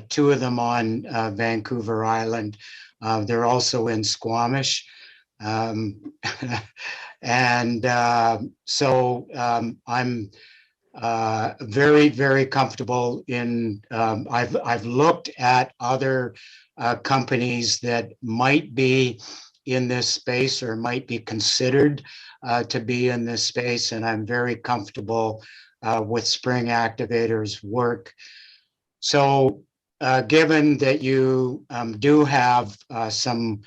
Two of them on Vancouver Island. They're also in Squamish. And so I'm very, very comfortable in, I've looked at other companies that might be in this space or might be considered to be in this space, and I'm very comfortable with Spring Activator's work. So given that you do have some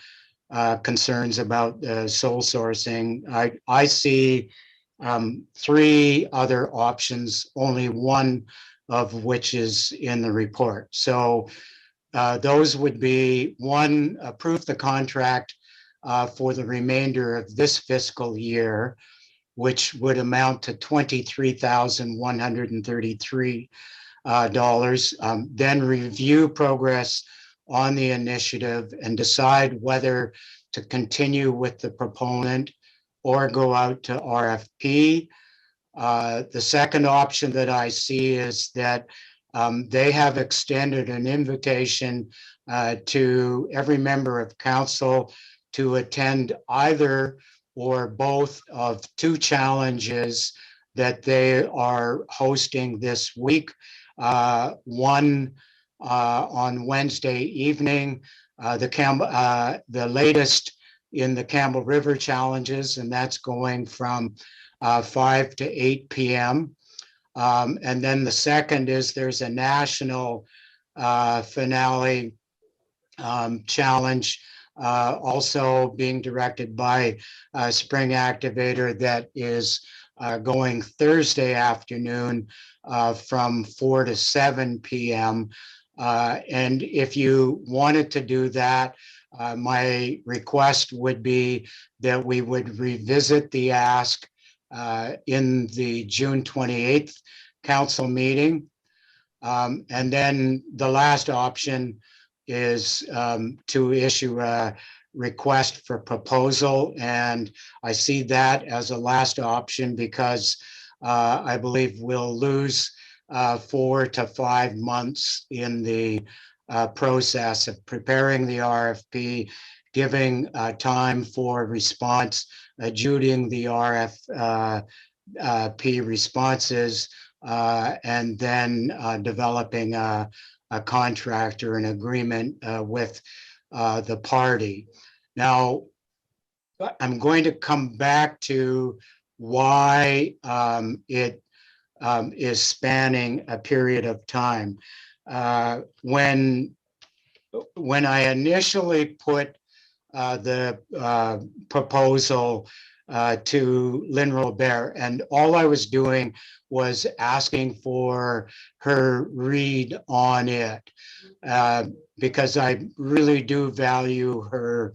concerns about sole sourcing, I see three other options, only one of which is in the report. So those would be: one, approve the contract for the remainder of this fiscal year, which would amount to $23,133. Then review progress on the initiative and decide whether to continue with the proponent or go out to RFP. The second option that I see is that they have extended an invitation to every member of council to attend either or both of two challenges that they are hosting this week. One on Wednesday evening, the latest in the Campbell River challenges, and that's going from 5 to 8 p.m. And then the second is there's a national finale challenge also being directed by Spring Activator that is going Thursday afternoon from 4 to 7 p.m. And if you wanted to do that, my request would be that we would revisit the ask in the June 28th council meeting. And then the last option is to issue a request for proposal. And I see that as a last option because I believe we'll lose 4 to 5 months in the process of preparing the RFP, giving time for response, adjudicating the RFP responses, and then developing a contract or an agreement with the party. Now, I'm going to come back to why it is spanning a period of time. When I initially put the proposal to Lynn Robert, and all I was doing was asking for her read on it, because I really do value her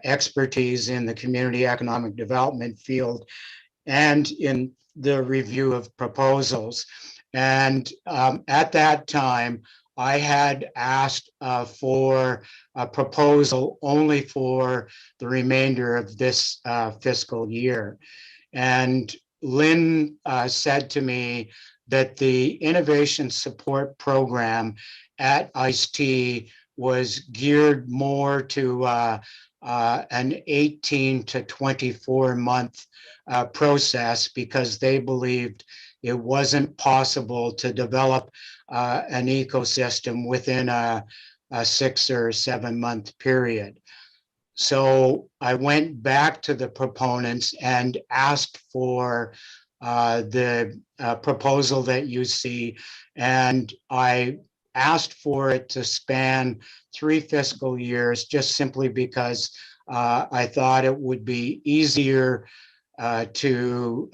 expertise in the community economic development field and in the review of proposals. And at that time, I had asked for a proposal only for the remainder of this fiscal year. And Lynn said to me that the innovation support program at ICE-T was geared more to an 18 to 24 month process because they believed it wasn't possible to develop an ecosystem within a 6 or 7 month period. So I went back to the proponents and asked for the proposal that you see, and I asked for it to span 3 fiscal years, just simply because I thought it would be easier to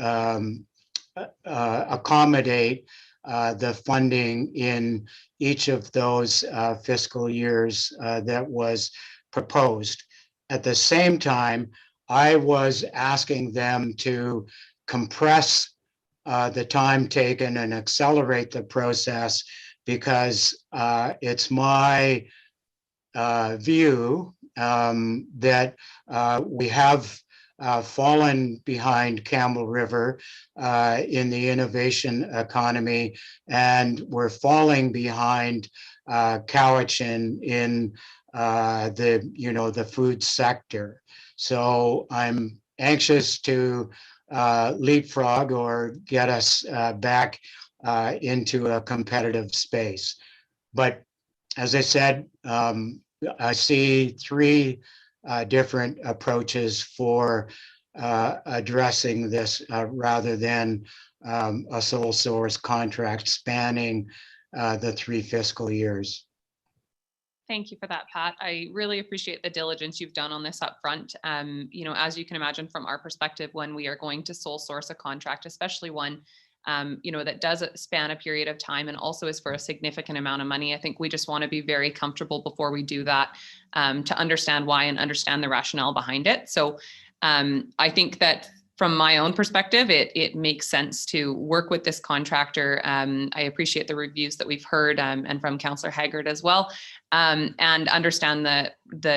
accommodate the funding in each of those fiscal years that was proposed. At the same time, I was asking them to compress the time taken and accelerate the process because it's my view that we have fallen behind Campbell River in the innovation economy, and we're falling behind Cowichan in the food sector. So I'm anxious to leapfrog or get us back into a competitive space. But as I said, I see 3 different approaches for addressing this rather than a sole source contract spanning the 3 fiscal years. Thank you for that, Pat. I really appreciate the diligence you've done on this upfront. You know, as you can imagine from our perspective, when we are going to sole source a contract, especially one, you know, that does span a period of time and also is for a significant amount of money, I think we just want to be very comfortable before we do that to understand why and understand the rationale behind it. So I think that from my own perspective, it makes sense to work with this contractor. I appreciate the reviews that we've heard and from Councillor Haggard as well, and understand the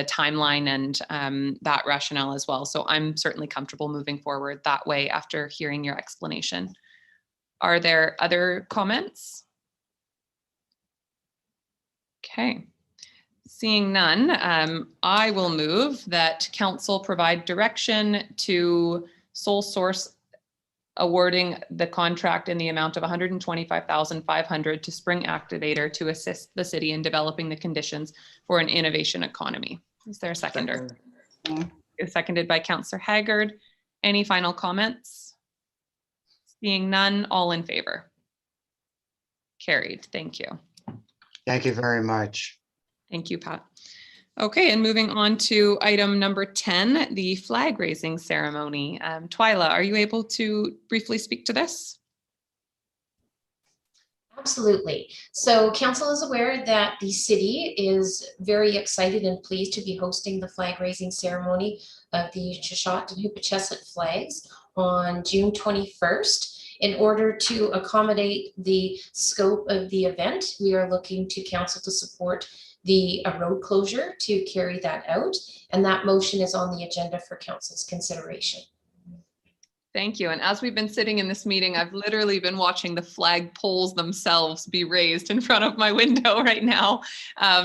timeline and that rationale as well. So I'm certainly comfortable moving forward that way after hearing your explanation. Are there other comments? Okay. Seeing none, I will move that council provide direction to sole source awarding the contract in the amount of $125,500 to Spring Activator to assist the city in developing the conditions for an innovation economy. Is there a seconder? Seconded by Councillor Haggard. Any final comments? Seeing none, all in favor? Carried. Thank you. Thank you very much. Thank you, Pat. Okay, and moving on to item number 10, the flag raising ceremony. Twyla, are you able to briefly speak to this? Absolutely. So council is aware that the city is very excited and pleased to be hosting the flag raising ceremony of the Shashot and Hoopachesit flags on June 21st. In order to accommodate the scope of the event, we are looking to council to support the road closure to carry that out. And that motion is on the agenda for council's consideration. Thank you. And as we've been sitting in this meeting, I've literally been watching the flag poles themselves be raised in front of my window right now.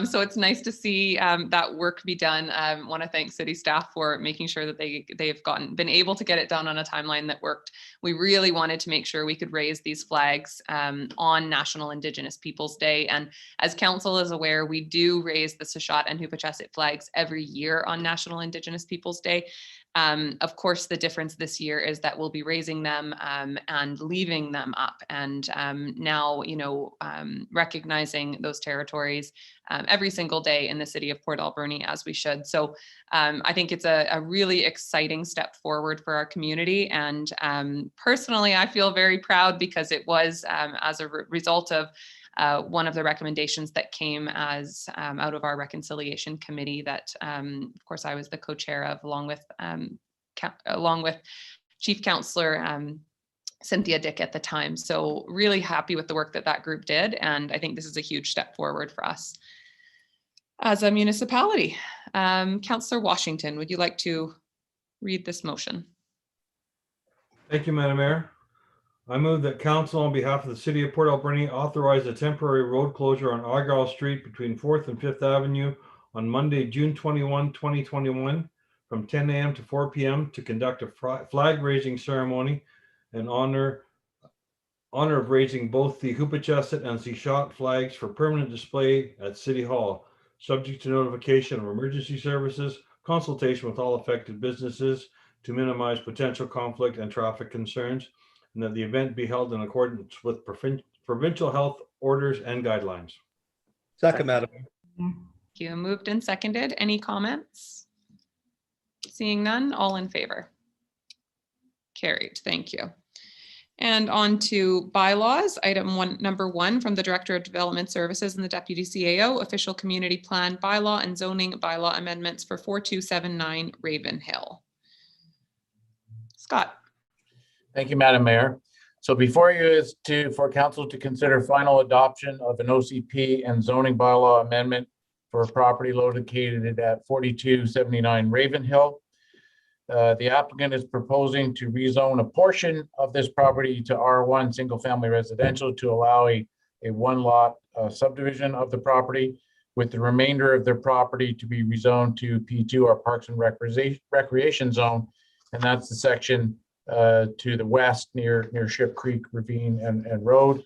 So it's nice to see that work be done. I want to thank city staff for making sure that they've been able to get it done on a timeline that worked. We really wanted to make sure we could raise these flags on National Indigenous Peoples Day. And as council is aware, we do raise the Shashot and Hoopachesit flags every year on National Indigenous Peoples Day. Of course, the difference this year is that we'll be raising them and leaving them up, and now, you know, recognizing those territories every single day in the city of Port Alberni, as we should. So I think it's a really exciting step forward for our community. And personally, I feel very proud because it was as a result of one of the recommendations that came as out of our reconciliation committee that, of course, I was the co-chair of, along with Chief Councillor Cynthia Dick at the time. So really happy with the work that group did. And I think this is a huge step forward for us as a municipality. Councillor Washington, would you like to read this motion? Thank you, Madam Mayor. I move that council on behalf of the city of Port Alberni authorize a temporary road closure on Argyle Street between 4th and 5th Avenue on Monday, June 21, 2021 from 10 a.m. to 4 p.m. to conduct a flag raising ceremony in honor of raising both the Hoopachesit and Shashot flags for permanent display at City Hall, subject to notification of emergency services, consultation with all affected businesses to minimize potential conflict and traffic concerns, and that the event be held in accordance with provincial health orders and guidelines. Second, Madam. Thank you. Moved and seconded. Any comments? Seeing none, all in favor? Carried. Thank you. And on to bylaws, number one from the Director of Development Services and the Deputy CAO, official community plan bylaw and zoning bylaw amendments for 4279 Ravenhill. Scott. Thank you, Madam Mayor. So before you is for council to consider final adoption of an OCP and zoning bylaw amendment for a property located at 4279 Ravenhill. The applicant is proposing to rezone a portion of this property to R1 single family residential to allow a one lot subdivision of the property, with the remainder of their property to be rezoned to P2 or Parks and Recreation Zone. And that's the section to the west near Ship Creek Ravine and Road.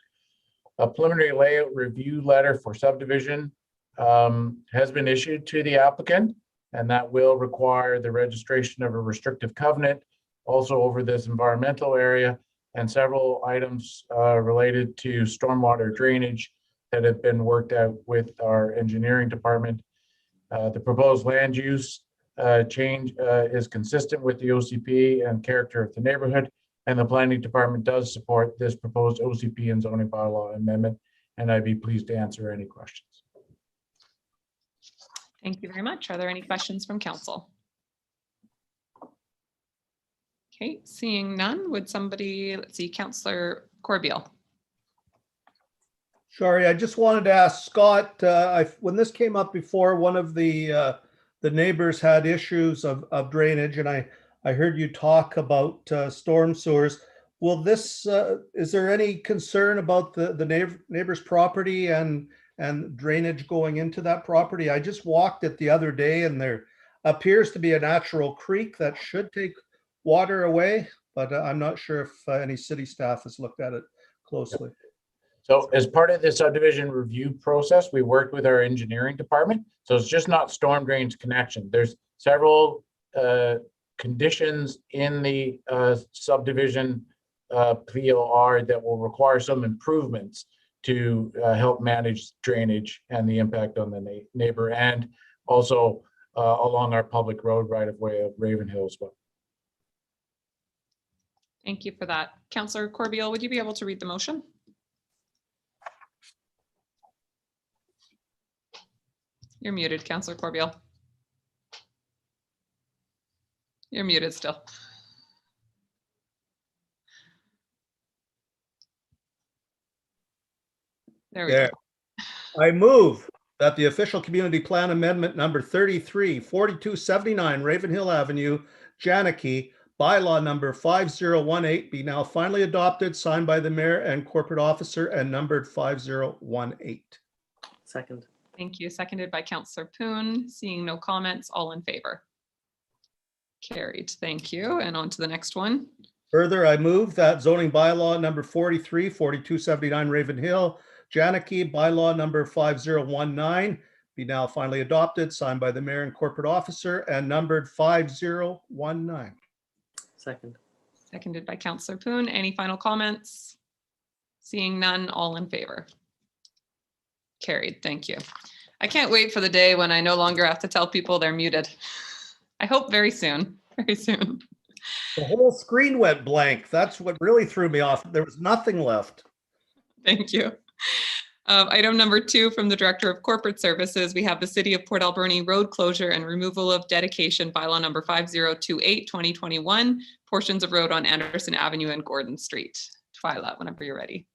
A preliminary layout review letter for subdivision has been issued to the applicant. and that will require the registration of a restrictive covenant also over this environmental area, and several items related to stormwater drainage that have been worked out with our engineering department. The proposed land use change is consistent with the OCP and character of the neighborhood, and the planning department does support this proposed OCP and zoning bylaw amendment, and I'd be pleased to answer any questions. Thank you very much. Are there any questions from council? Okay, seeing none, would somebody, let's see, Councillor Corbeil. Sorry, I just wanted to ask Scott, when this came up before, one of the neighbors had issues of drainage, and I heard you talk about storm sewers. Will this, is there any concern about the neighbor's property and drainage going into that property? I just walked it the other day, and there appears to be a natural creek that should take water away, but I'm not sure if any city staff has looked at it closely. So as part of the subdivision review process, we worked with our engineering department. So it's just not storm drains connection. There's several conditions in the subdivision POR that will require some improvements to help manage drainage and the impact on the neighbor, and also along our public road right of way of Ravenhill as well. Thank you for that. Councillor Corbeil, would you be able to read the motion? You're muted, Councillor Corbeil. You're muted still. There we go. I move that the official community plan amendment number 33, 4279 Ravenhill Avenue, Janaki, bylaw number 5018 be now finally adopted, signed by the mayor and corporate officer, and numbered 5018. Second. Thank you. Seconded by Councillor Poon. Seeing no comments, all in favor? Carried. Thank you. And on to the next one. Further, I move that zoning bylaw number 43, 4279 Ravenhill, Janaki, bylaw number 5019 be now finally adopted, signed by the mayor and corporate officer, and numbered 5019. Second. Seconded by Councillor Poon. Any final comments? Seeing none, all in favor? Carried. Thank you. I can't wait for the day when I no longer have to tell people they're muted. I hope very soon, very soon. The whole screen went blank. That's what really threw me off. There was nothing left. Thank you. Item number 2 from the Director of Corporate Services, we have the City of Port Alberni road closure and removal of dedication bylaw number 5028 2021, portions of road on Anderson Avenue and Gordon Street. Twyla, whenever you're ready.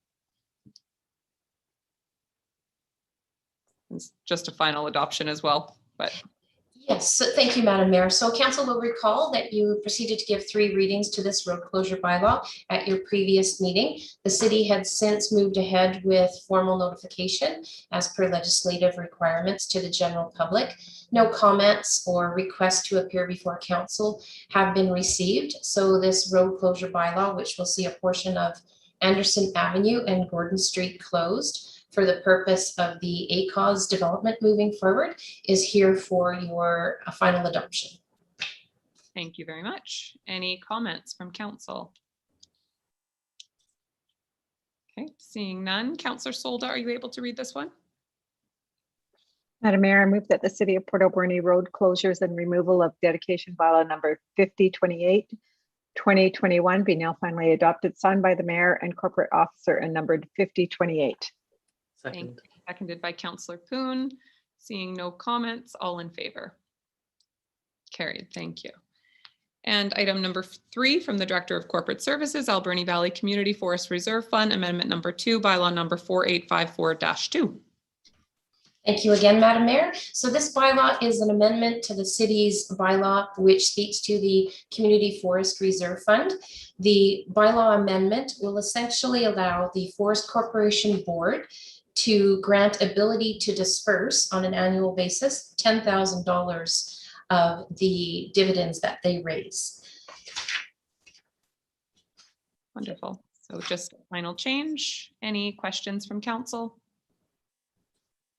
It's just a final adoption as well, but. Yes, so thank you, Madam Mayor. So council will recall that you proceeded to give 3 readings to this road closure bylaw at your previous meeting. The city had since moved ahead with formal notification as per legislative requirements to the general public. No comments or requests to appear before council have been received. So this road closure bylaw, which will see a portion of Anderson Avenue and Gordon Street closed for the purpose of the ACOS development moving forward, is here for your final adoption. Thank you very much. Any comments from council? Okay, seeing none. Councillor Solda, are you able to read this one? Madam Mayor, I move that the City of Port Alberni road closures and removal of dedication bylaw number 5028 2021 be now finally adopted, signed by the mayor and corporate officer, and numbered 5028. Second. Seconded by Councillor Poon. Seeing no comments, all in favor? Carried. Thank you. And item number 3 from the Director of Corporate Services, Alberni Valley Community Forest Reserve Fund, amendment number 2, bylaw number 4854-2. Thank you again, Madam Mayor. So this bylaw is an amendment to the city's bylaw, which speaks to the Community Forest Reserve Fund. The bylaw amendment will essentially allow the Forest Corporation Board to grant ability to disperse on an annual basis $10,000 of the dividends that they raise. Wonderful. So just a final change. Any questions from council?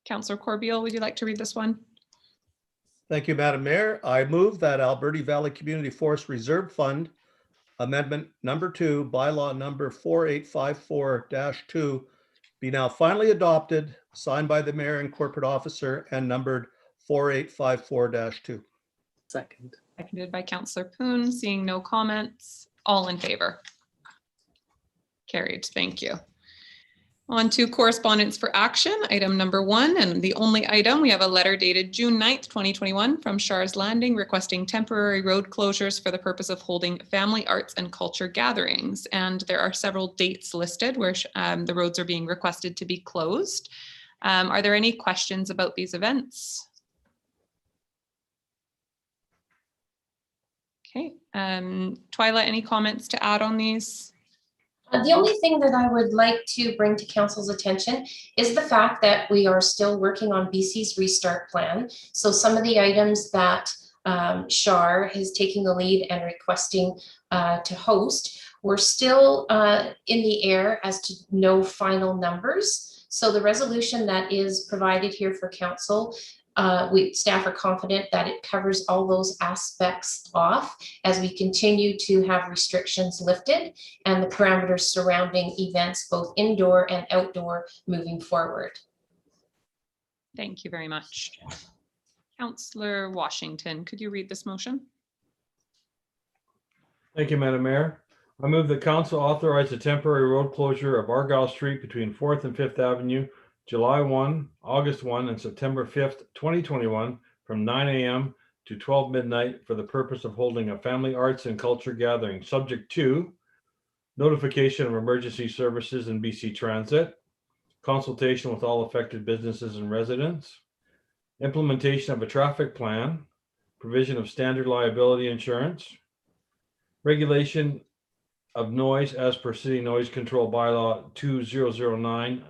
Councillor Corbeil, would you like to read this one? Thank you, Madam Mayor. I move that Alberni Valley Community Forest Reserve Fund Amendment number 2, bylaw number 4854-2 be now finally adopted, signed by the mayor and corporate officer, and numbered 4854-2. Second. Seconded by Councillor Poon. Seeing no comments, all in favor? Carried. Thank you. On to correspondence for action, item number 1, and the only item, we have a letter dated June 9th, 2021 from Shars Landing requesting temporary road closures for the purpose of holding family arts and culture gatherings. And there are several dates listed where the roads are being requested to be closed. Are there any questions about these events? Okay, Twyla, any comments to add on these? The only thing that I would like to bring to council's attention is the fact that we are still working on BC's restart plan. So some of the items that Shar is taking the lead and requesting to host, we're still in the air as to no final numbers. So the resolution that is provided here for council, staff are confident that it covers all those aspects off as we continue to have restrictions lifted and the parameters surrounding events, both indoor and outdoor, moving forward. Thank you very much. Councillor Washington, could you read this motion? Thank you, Madam Mayor. I move that council authorize a temporary road closure of Argyle Street between 4th and 5th Avenue, July 1, August 1, and September 5th, 2021, from 9 a.m. to 12 midnight for the purpose of holding a family arts and culture gathering, subject to notification of emergency services in BC Transit, consultation with all affected businesses and residents, implementation of a traffic plan, provision of standard liability insurance, regulation of noise as per City Noise Control Bylaw 2009,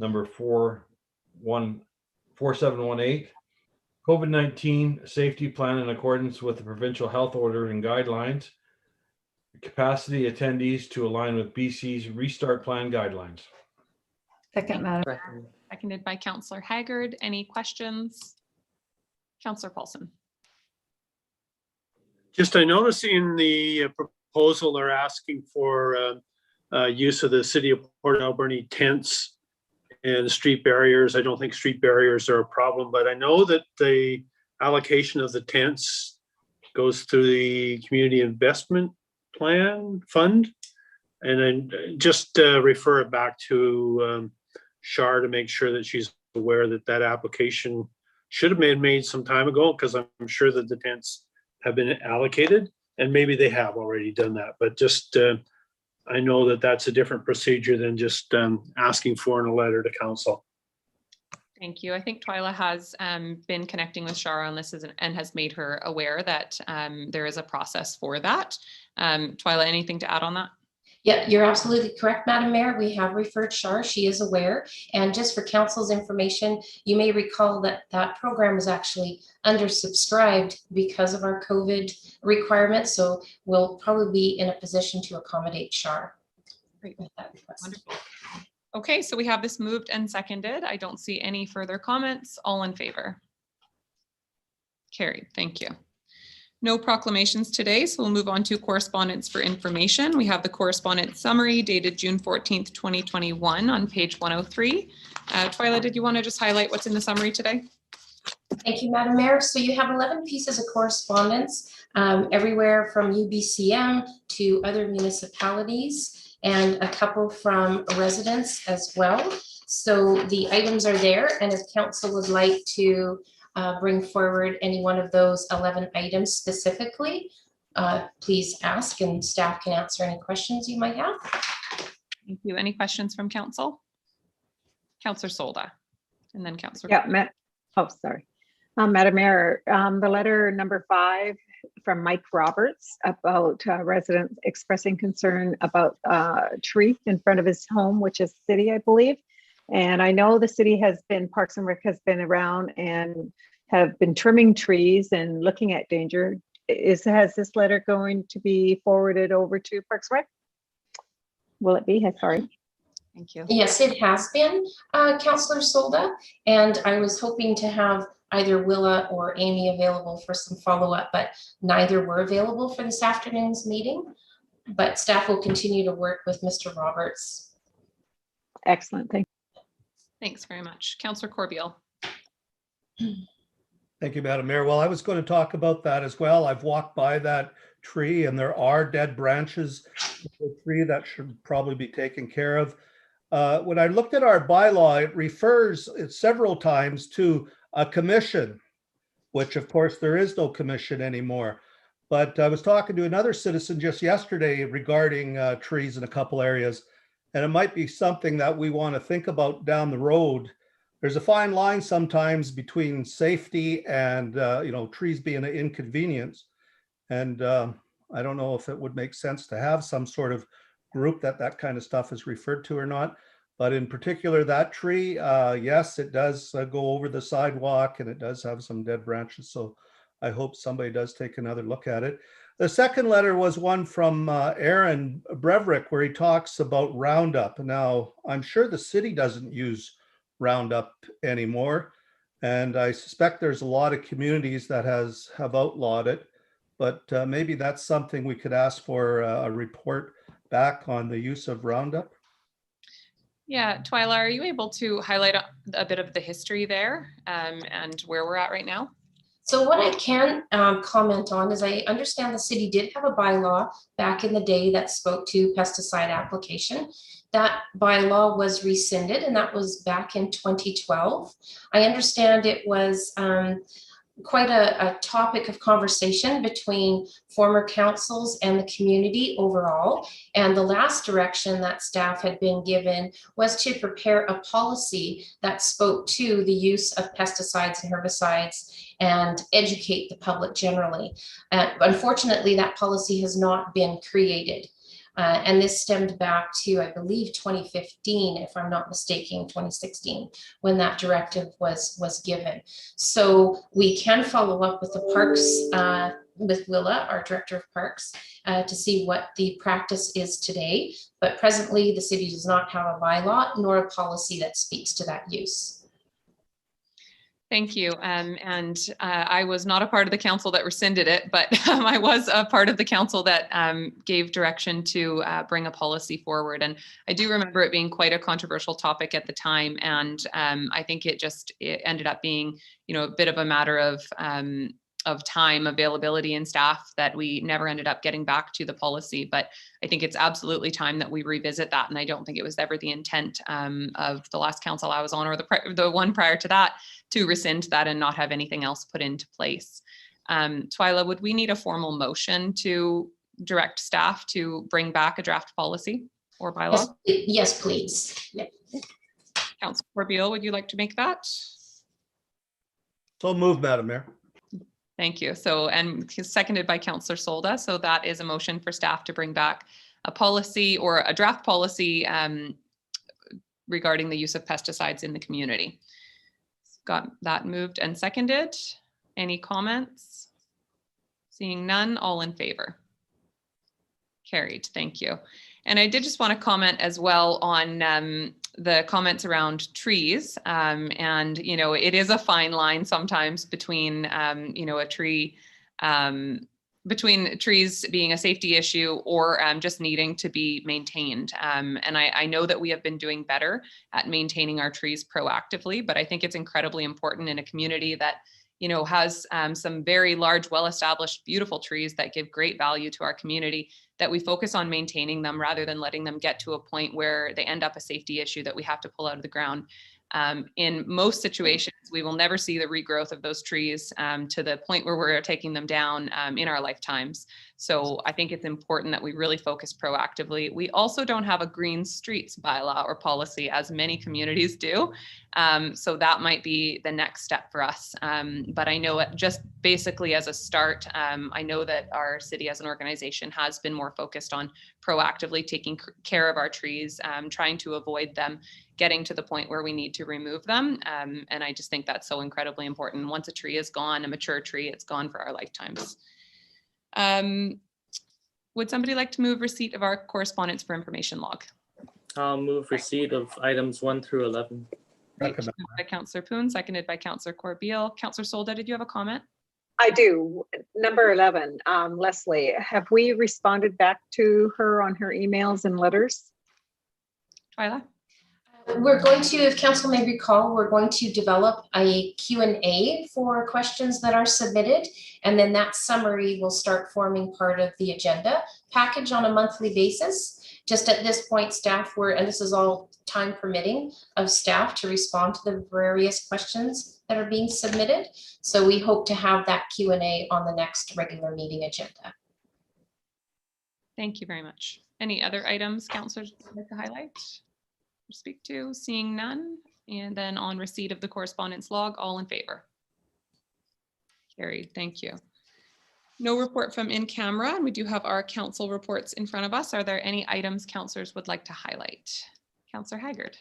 number 4718, COVID-19 safety plan in accordance with the provincial health order and guidelines, capacity attendees to align with BC's restart plan guidelines. Second, Madam. Seconded by Councillor Haggard. Any questions? Councillor Paulson. Just I noticed in the proposal, they're asking for use of the City of Port Alberni tents and street barriers. I don't think street barriers are a problem, but I know that the allocation of the tents goes through the Community Investment Plan Fund. And then just refer it back to Shar to make sure that she's aware that that application should have been made some time ago, because I'm sure that the tents have been allocated, and maybe they have already done that, but just I know that that's a different procedure than just asking for in a letter to council. Thank you. I think Twyla has been connecting with Shar on this and has made her aware that there is a process for that. Twyla, anything to add on that? Yeah, you're absolutely correct, Madam Mayor. We have referred Shar. She is aware. And just for council's information, you may recall that that program was actually undersubscribed because of our COVID requirements. So we'll probably be in a position to accommodate Shar. Great. Wonderful. Okay, so we have this moved and seconded. I don't see any further comments. All in favor? Carried. Thank you. No proclamations today, so we'll move on to correspondence for information. We have the correspondence summary dated June 14th, 2021 on page 103. Twyla, did you want to just highlight what's in the summary today? Thank you, Madam Mayor. So you have 11 pieces of correspondence, everywhere from UBCM to other municipalities, and a couple from residents as well. So the items are there, and if council would like to bring forward any one of those 11 items specifically, please ask and staff can answer any questions you might have. Thank you. Any questions from council? Councillor Solda, and then Councillor. Yeah, sorry. Madam Mayor, the letter number 5 from Mike Roberts about residents expressing concern about a tree in front of his home, which is city, I believe. And I know the city has been, Parks and Rec has been around and have been trimming trees and looking at danger. Has this letter going to be forwarded over to Parks and Rec? Will it be? Sorry. Thank you. Yes, it has been, Councillor Solda, and I was hoping to have either Willa or Amy available for some follow-up, but neither were available for this afternoon's meeting. But staff will continue to work with Mr. Roberts. Excellent. Thank you. Thanks very much. Councillor Corbeil. Thank you, Madam Mayor. Well, I was going to talk about that as well. I've walked by that tree and there are dead branches in the tree that should probably be taken care of. When I looked at our bylaw, it refers several times to a commission, which of course there is no commission anymore. But I was talking to another citizen just yesterday regarding trees in a couple areas, and it might be something that we want to think about down the road. There's a fine line sometimes between safety and trees being an inconvenience. And I don't know if it would make sense to have some sort of group that kind of stuff is referred to or not. But in particular, that tree, yes, it does go over the sidewalk and it does have some dead branches. So I hope somebody does take another look at it. The second letter was one from Aaron Breverick, where he talks about Roundup. Now, I'm sure the city doesn't use Roundup anymore, and I suspect there's a lot of communities that have outlawed it, but maybe that's something we could ask for a report back on the use of Roundup. Yeah, Twyla, are you able to highlight a bit of the history there and where we're at right now? So what I can comment on is I understand the city did have a bylaw back in the day that spoke to pesticide application. That bylaw was rescinded, and that was back in 2012. I understand it was quite a topic of conversation between former councils and the community overall. And the last direction that staff had been given was to prepare a policy that spoke to the use of pesticides and herbicides and educate the public generally. Unfortunately, that policy has not been created. And this stemmed back to, I believe, 2015, if I'm not mistaken, 2016, when that directive was given. So we can follow up with the parks, with Willa, our director of parks, to see what the practice is today. But presently, the city does not have a bylaw nor a policy that speaks to that use. Thank you. I was not a part of the council that rescinded it, but I was a part of the council that gave direction to bring a policy forward. And I do remember it being quite a controversial topic at the time. And I think it ended up being, a bit of a matter of time availability and staff that we never ended up getting back to the policy. But I think it's absolutely time that we revisit that. And I don't think it was ever the intent of the last council I was on or the one prior to that to rescind that and not have anything else put into place. Twyla, would we need a formal motion to direct staff to bring back a draft policy or bylaw? Yes, please. Yeah. Councillor Corbeil, would you like to make that? So moved, Madam Mayor. Thank you. And seconded by Councillor Solda. So that is a motion for staff to bring back a policy or a draft policy regarding the use of pesticides in the community. Got that moved and seconded. Any comments? Seeing none, all in favor? Carried, thank you. And I did just want to comment as well on the comments around trees. And, it is a fine line sometimes between, a tree, between trees being a safety issue or just needing to be maintained. And I know that we have been doing better at maintaining our trees proactively, but I think it's incredibly important in a community that, has some very large, well-established, beautiful trees that give great value to our community, that we focus on maintaining them rather than letting them get to a point where they end up a safety issue that we have to pull out of the ground. In most situations, we will never see the regrowth of those trees to the point where we're taking them down in our lifetimes. So I think it's important that we really focus proactively. We also don't have a green streets bylaw or policy, as many communities do. So that might be the next step for us. But I know just basically as a start, I know that our city as an organization has been more focused on proactively taking care of our trees, trying to avoid them getting to the point where we need to remove them. And I just think that's so incredibly important. Once a tree is gone, a mature tree, it's gone for our lifetimes. Would somebody like to move receipt of our correspondence for information log? I'll move receipt of items 1 through 11. Great. Recommend. Moved by Councillor Poon, seconded by Councillor Corbeil. Councillor Solda, did you have a comment? I do. Number 11, Leslie, have we responded back to her on her emails and letters? Twyla? We're going to, if council may recall, we're going to develop a Q&A for questions that are submitted. And then that summary will start forming part of the agenda package on a monthly basis. Just at this point, staff were, and this is all time permitting of staff to respond to the various questions that are being submitted. So we hope to have that Q&A on the next regular meeting agenda. Thank you very much. Any other items councillors would like to highlight or speak to? Seeing none. And then on receipt of the correspondence log, all in favor? Carried. Thank you. No report from in camera, and we do have our council reports in front of us. Are there any items councillors would like to highlight? Councillor Haggard.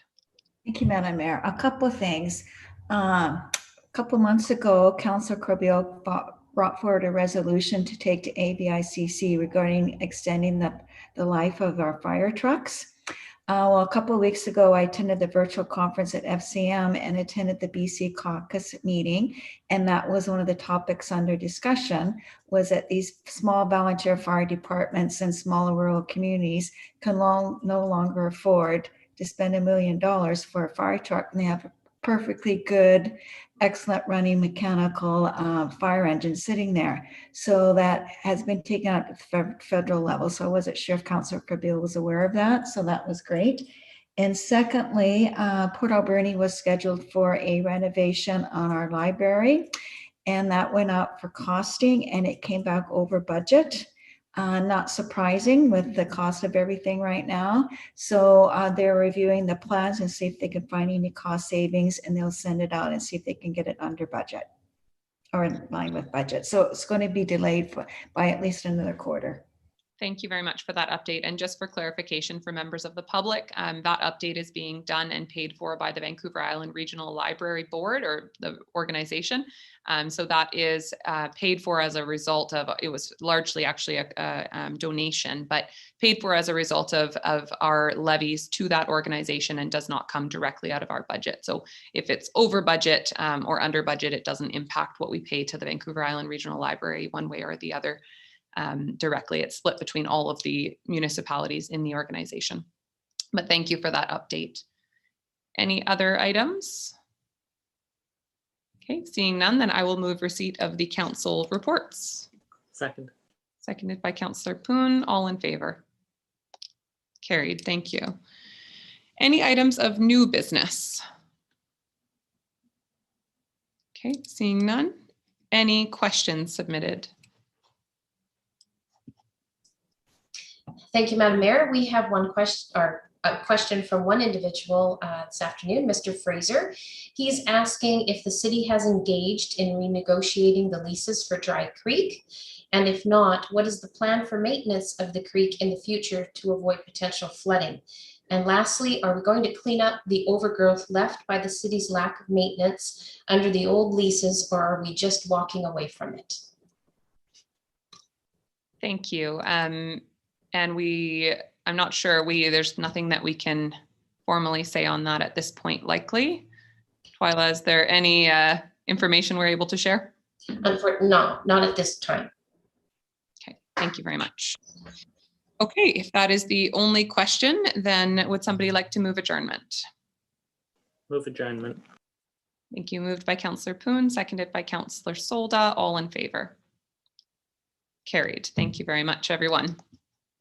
Thank you, Madam Mayor. A couple of things. A couple of months ago, Councillor Corbeil brought forward a resolution to take to ABICC regarding extending the life of our fire trucks. Well, a couple of weeks ago, I attended the virtual conference at FCM and attended the BC caucus meeting. And that was one of the topics under discussion, was that these small volunteer fire departments in smaller rural communities can no longer afford to spend $1 million for a fire truck. And they have a perfectly good, excellent running mechanical fire engine sitting there. So that has been taken up at the federal level. So I wasn't sure if Councillor Corbeil was aware of that. So that was great. And secondly, Port Alberni was scheduled for a renovation on our library. And that went out for costing and it came back over budget. Not surprising with the cost of everything right now. So they're reviewing the plans and see if they can find any cost savings, and they'll send it out and see if they can get it under budget or in line with budget. So it's going to be delayed by at least another quarter. Thank you very much for that update. And just for clarification for members of the public, that update is being done and paid for by the Vancouver Island Regional Library Board, or the organization. So that is paid for as a result of, it was largely actually a donation, but paid for as a result of our levies to that organization and does not come directly out of our budget. So if it's over budget or under budget, it doesn't impact what we pay to the Vancouver Island Regional Library one way or the other. Directly. It's split between all of the municipalities in the organization. But thank you for that update. Any other items? Okay, seeing none, then I will move receipt of the council reports. Second. Seconded by Councillor Poon. All in favor? Carried. Thank you. Any items of new business? Okay, seeing none. Any questions submitted? Thank you, Madam Mayor. We have one question, or a question from one individual this afternoon, Mr. Fraser. He's asking if the city has engaged in renegotiating the leases for Dry Creek, and if not, what is the plan for maintenance of the creek in the future to avoid potential flooding? And lastly, are we going to clean up the overgrowth left by the city's lack of maintenance under the old leases, or are we just walking away from it? Thank you. And I'm not sure, there's nothing that we can formally say on that at this point, likely. Twyla, is there any information we're able to share? No, not at this time. Okay, thank you very much. Okay, if that is the only question, then would somebody like to move adjournment? Move adjournment. Thank you. Moved by Councillor Poon, seconded by Councillor Solda. All in favor? Carried. Thank you very much, everyone.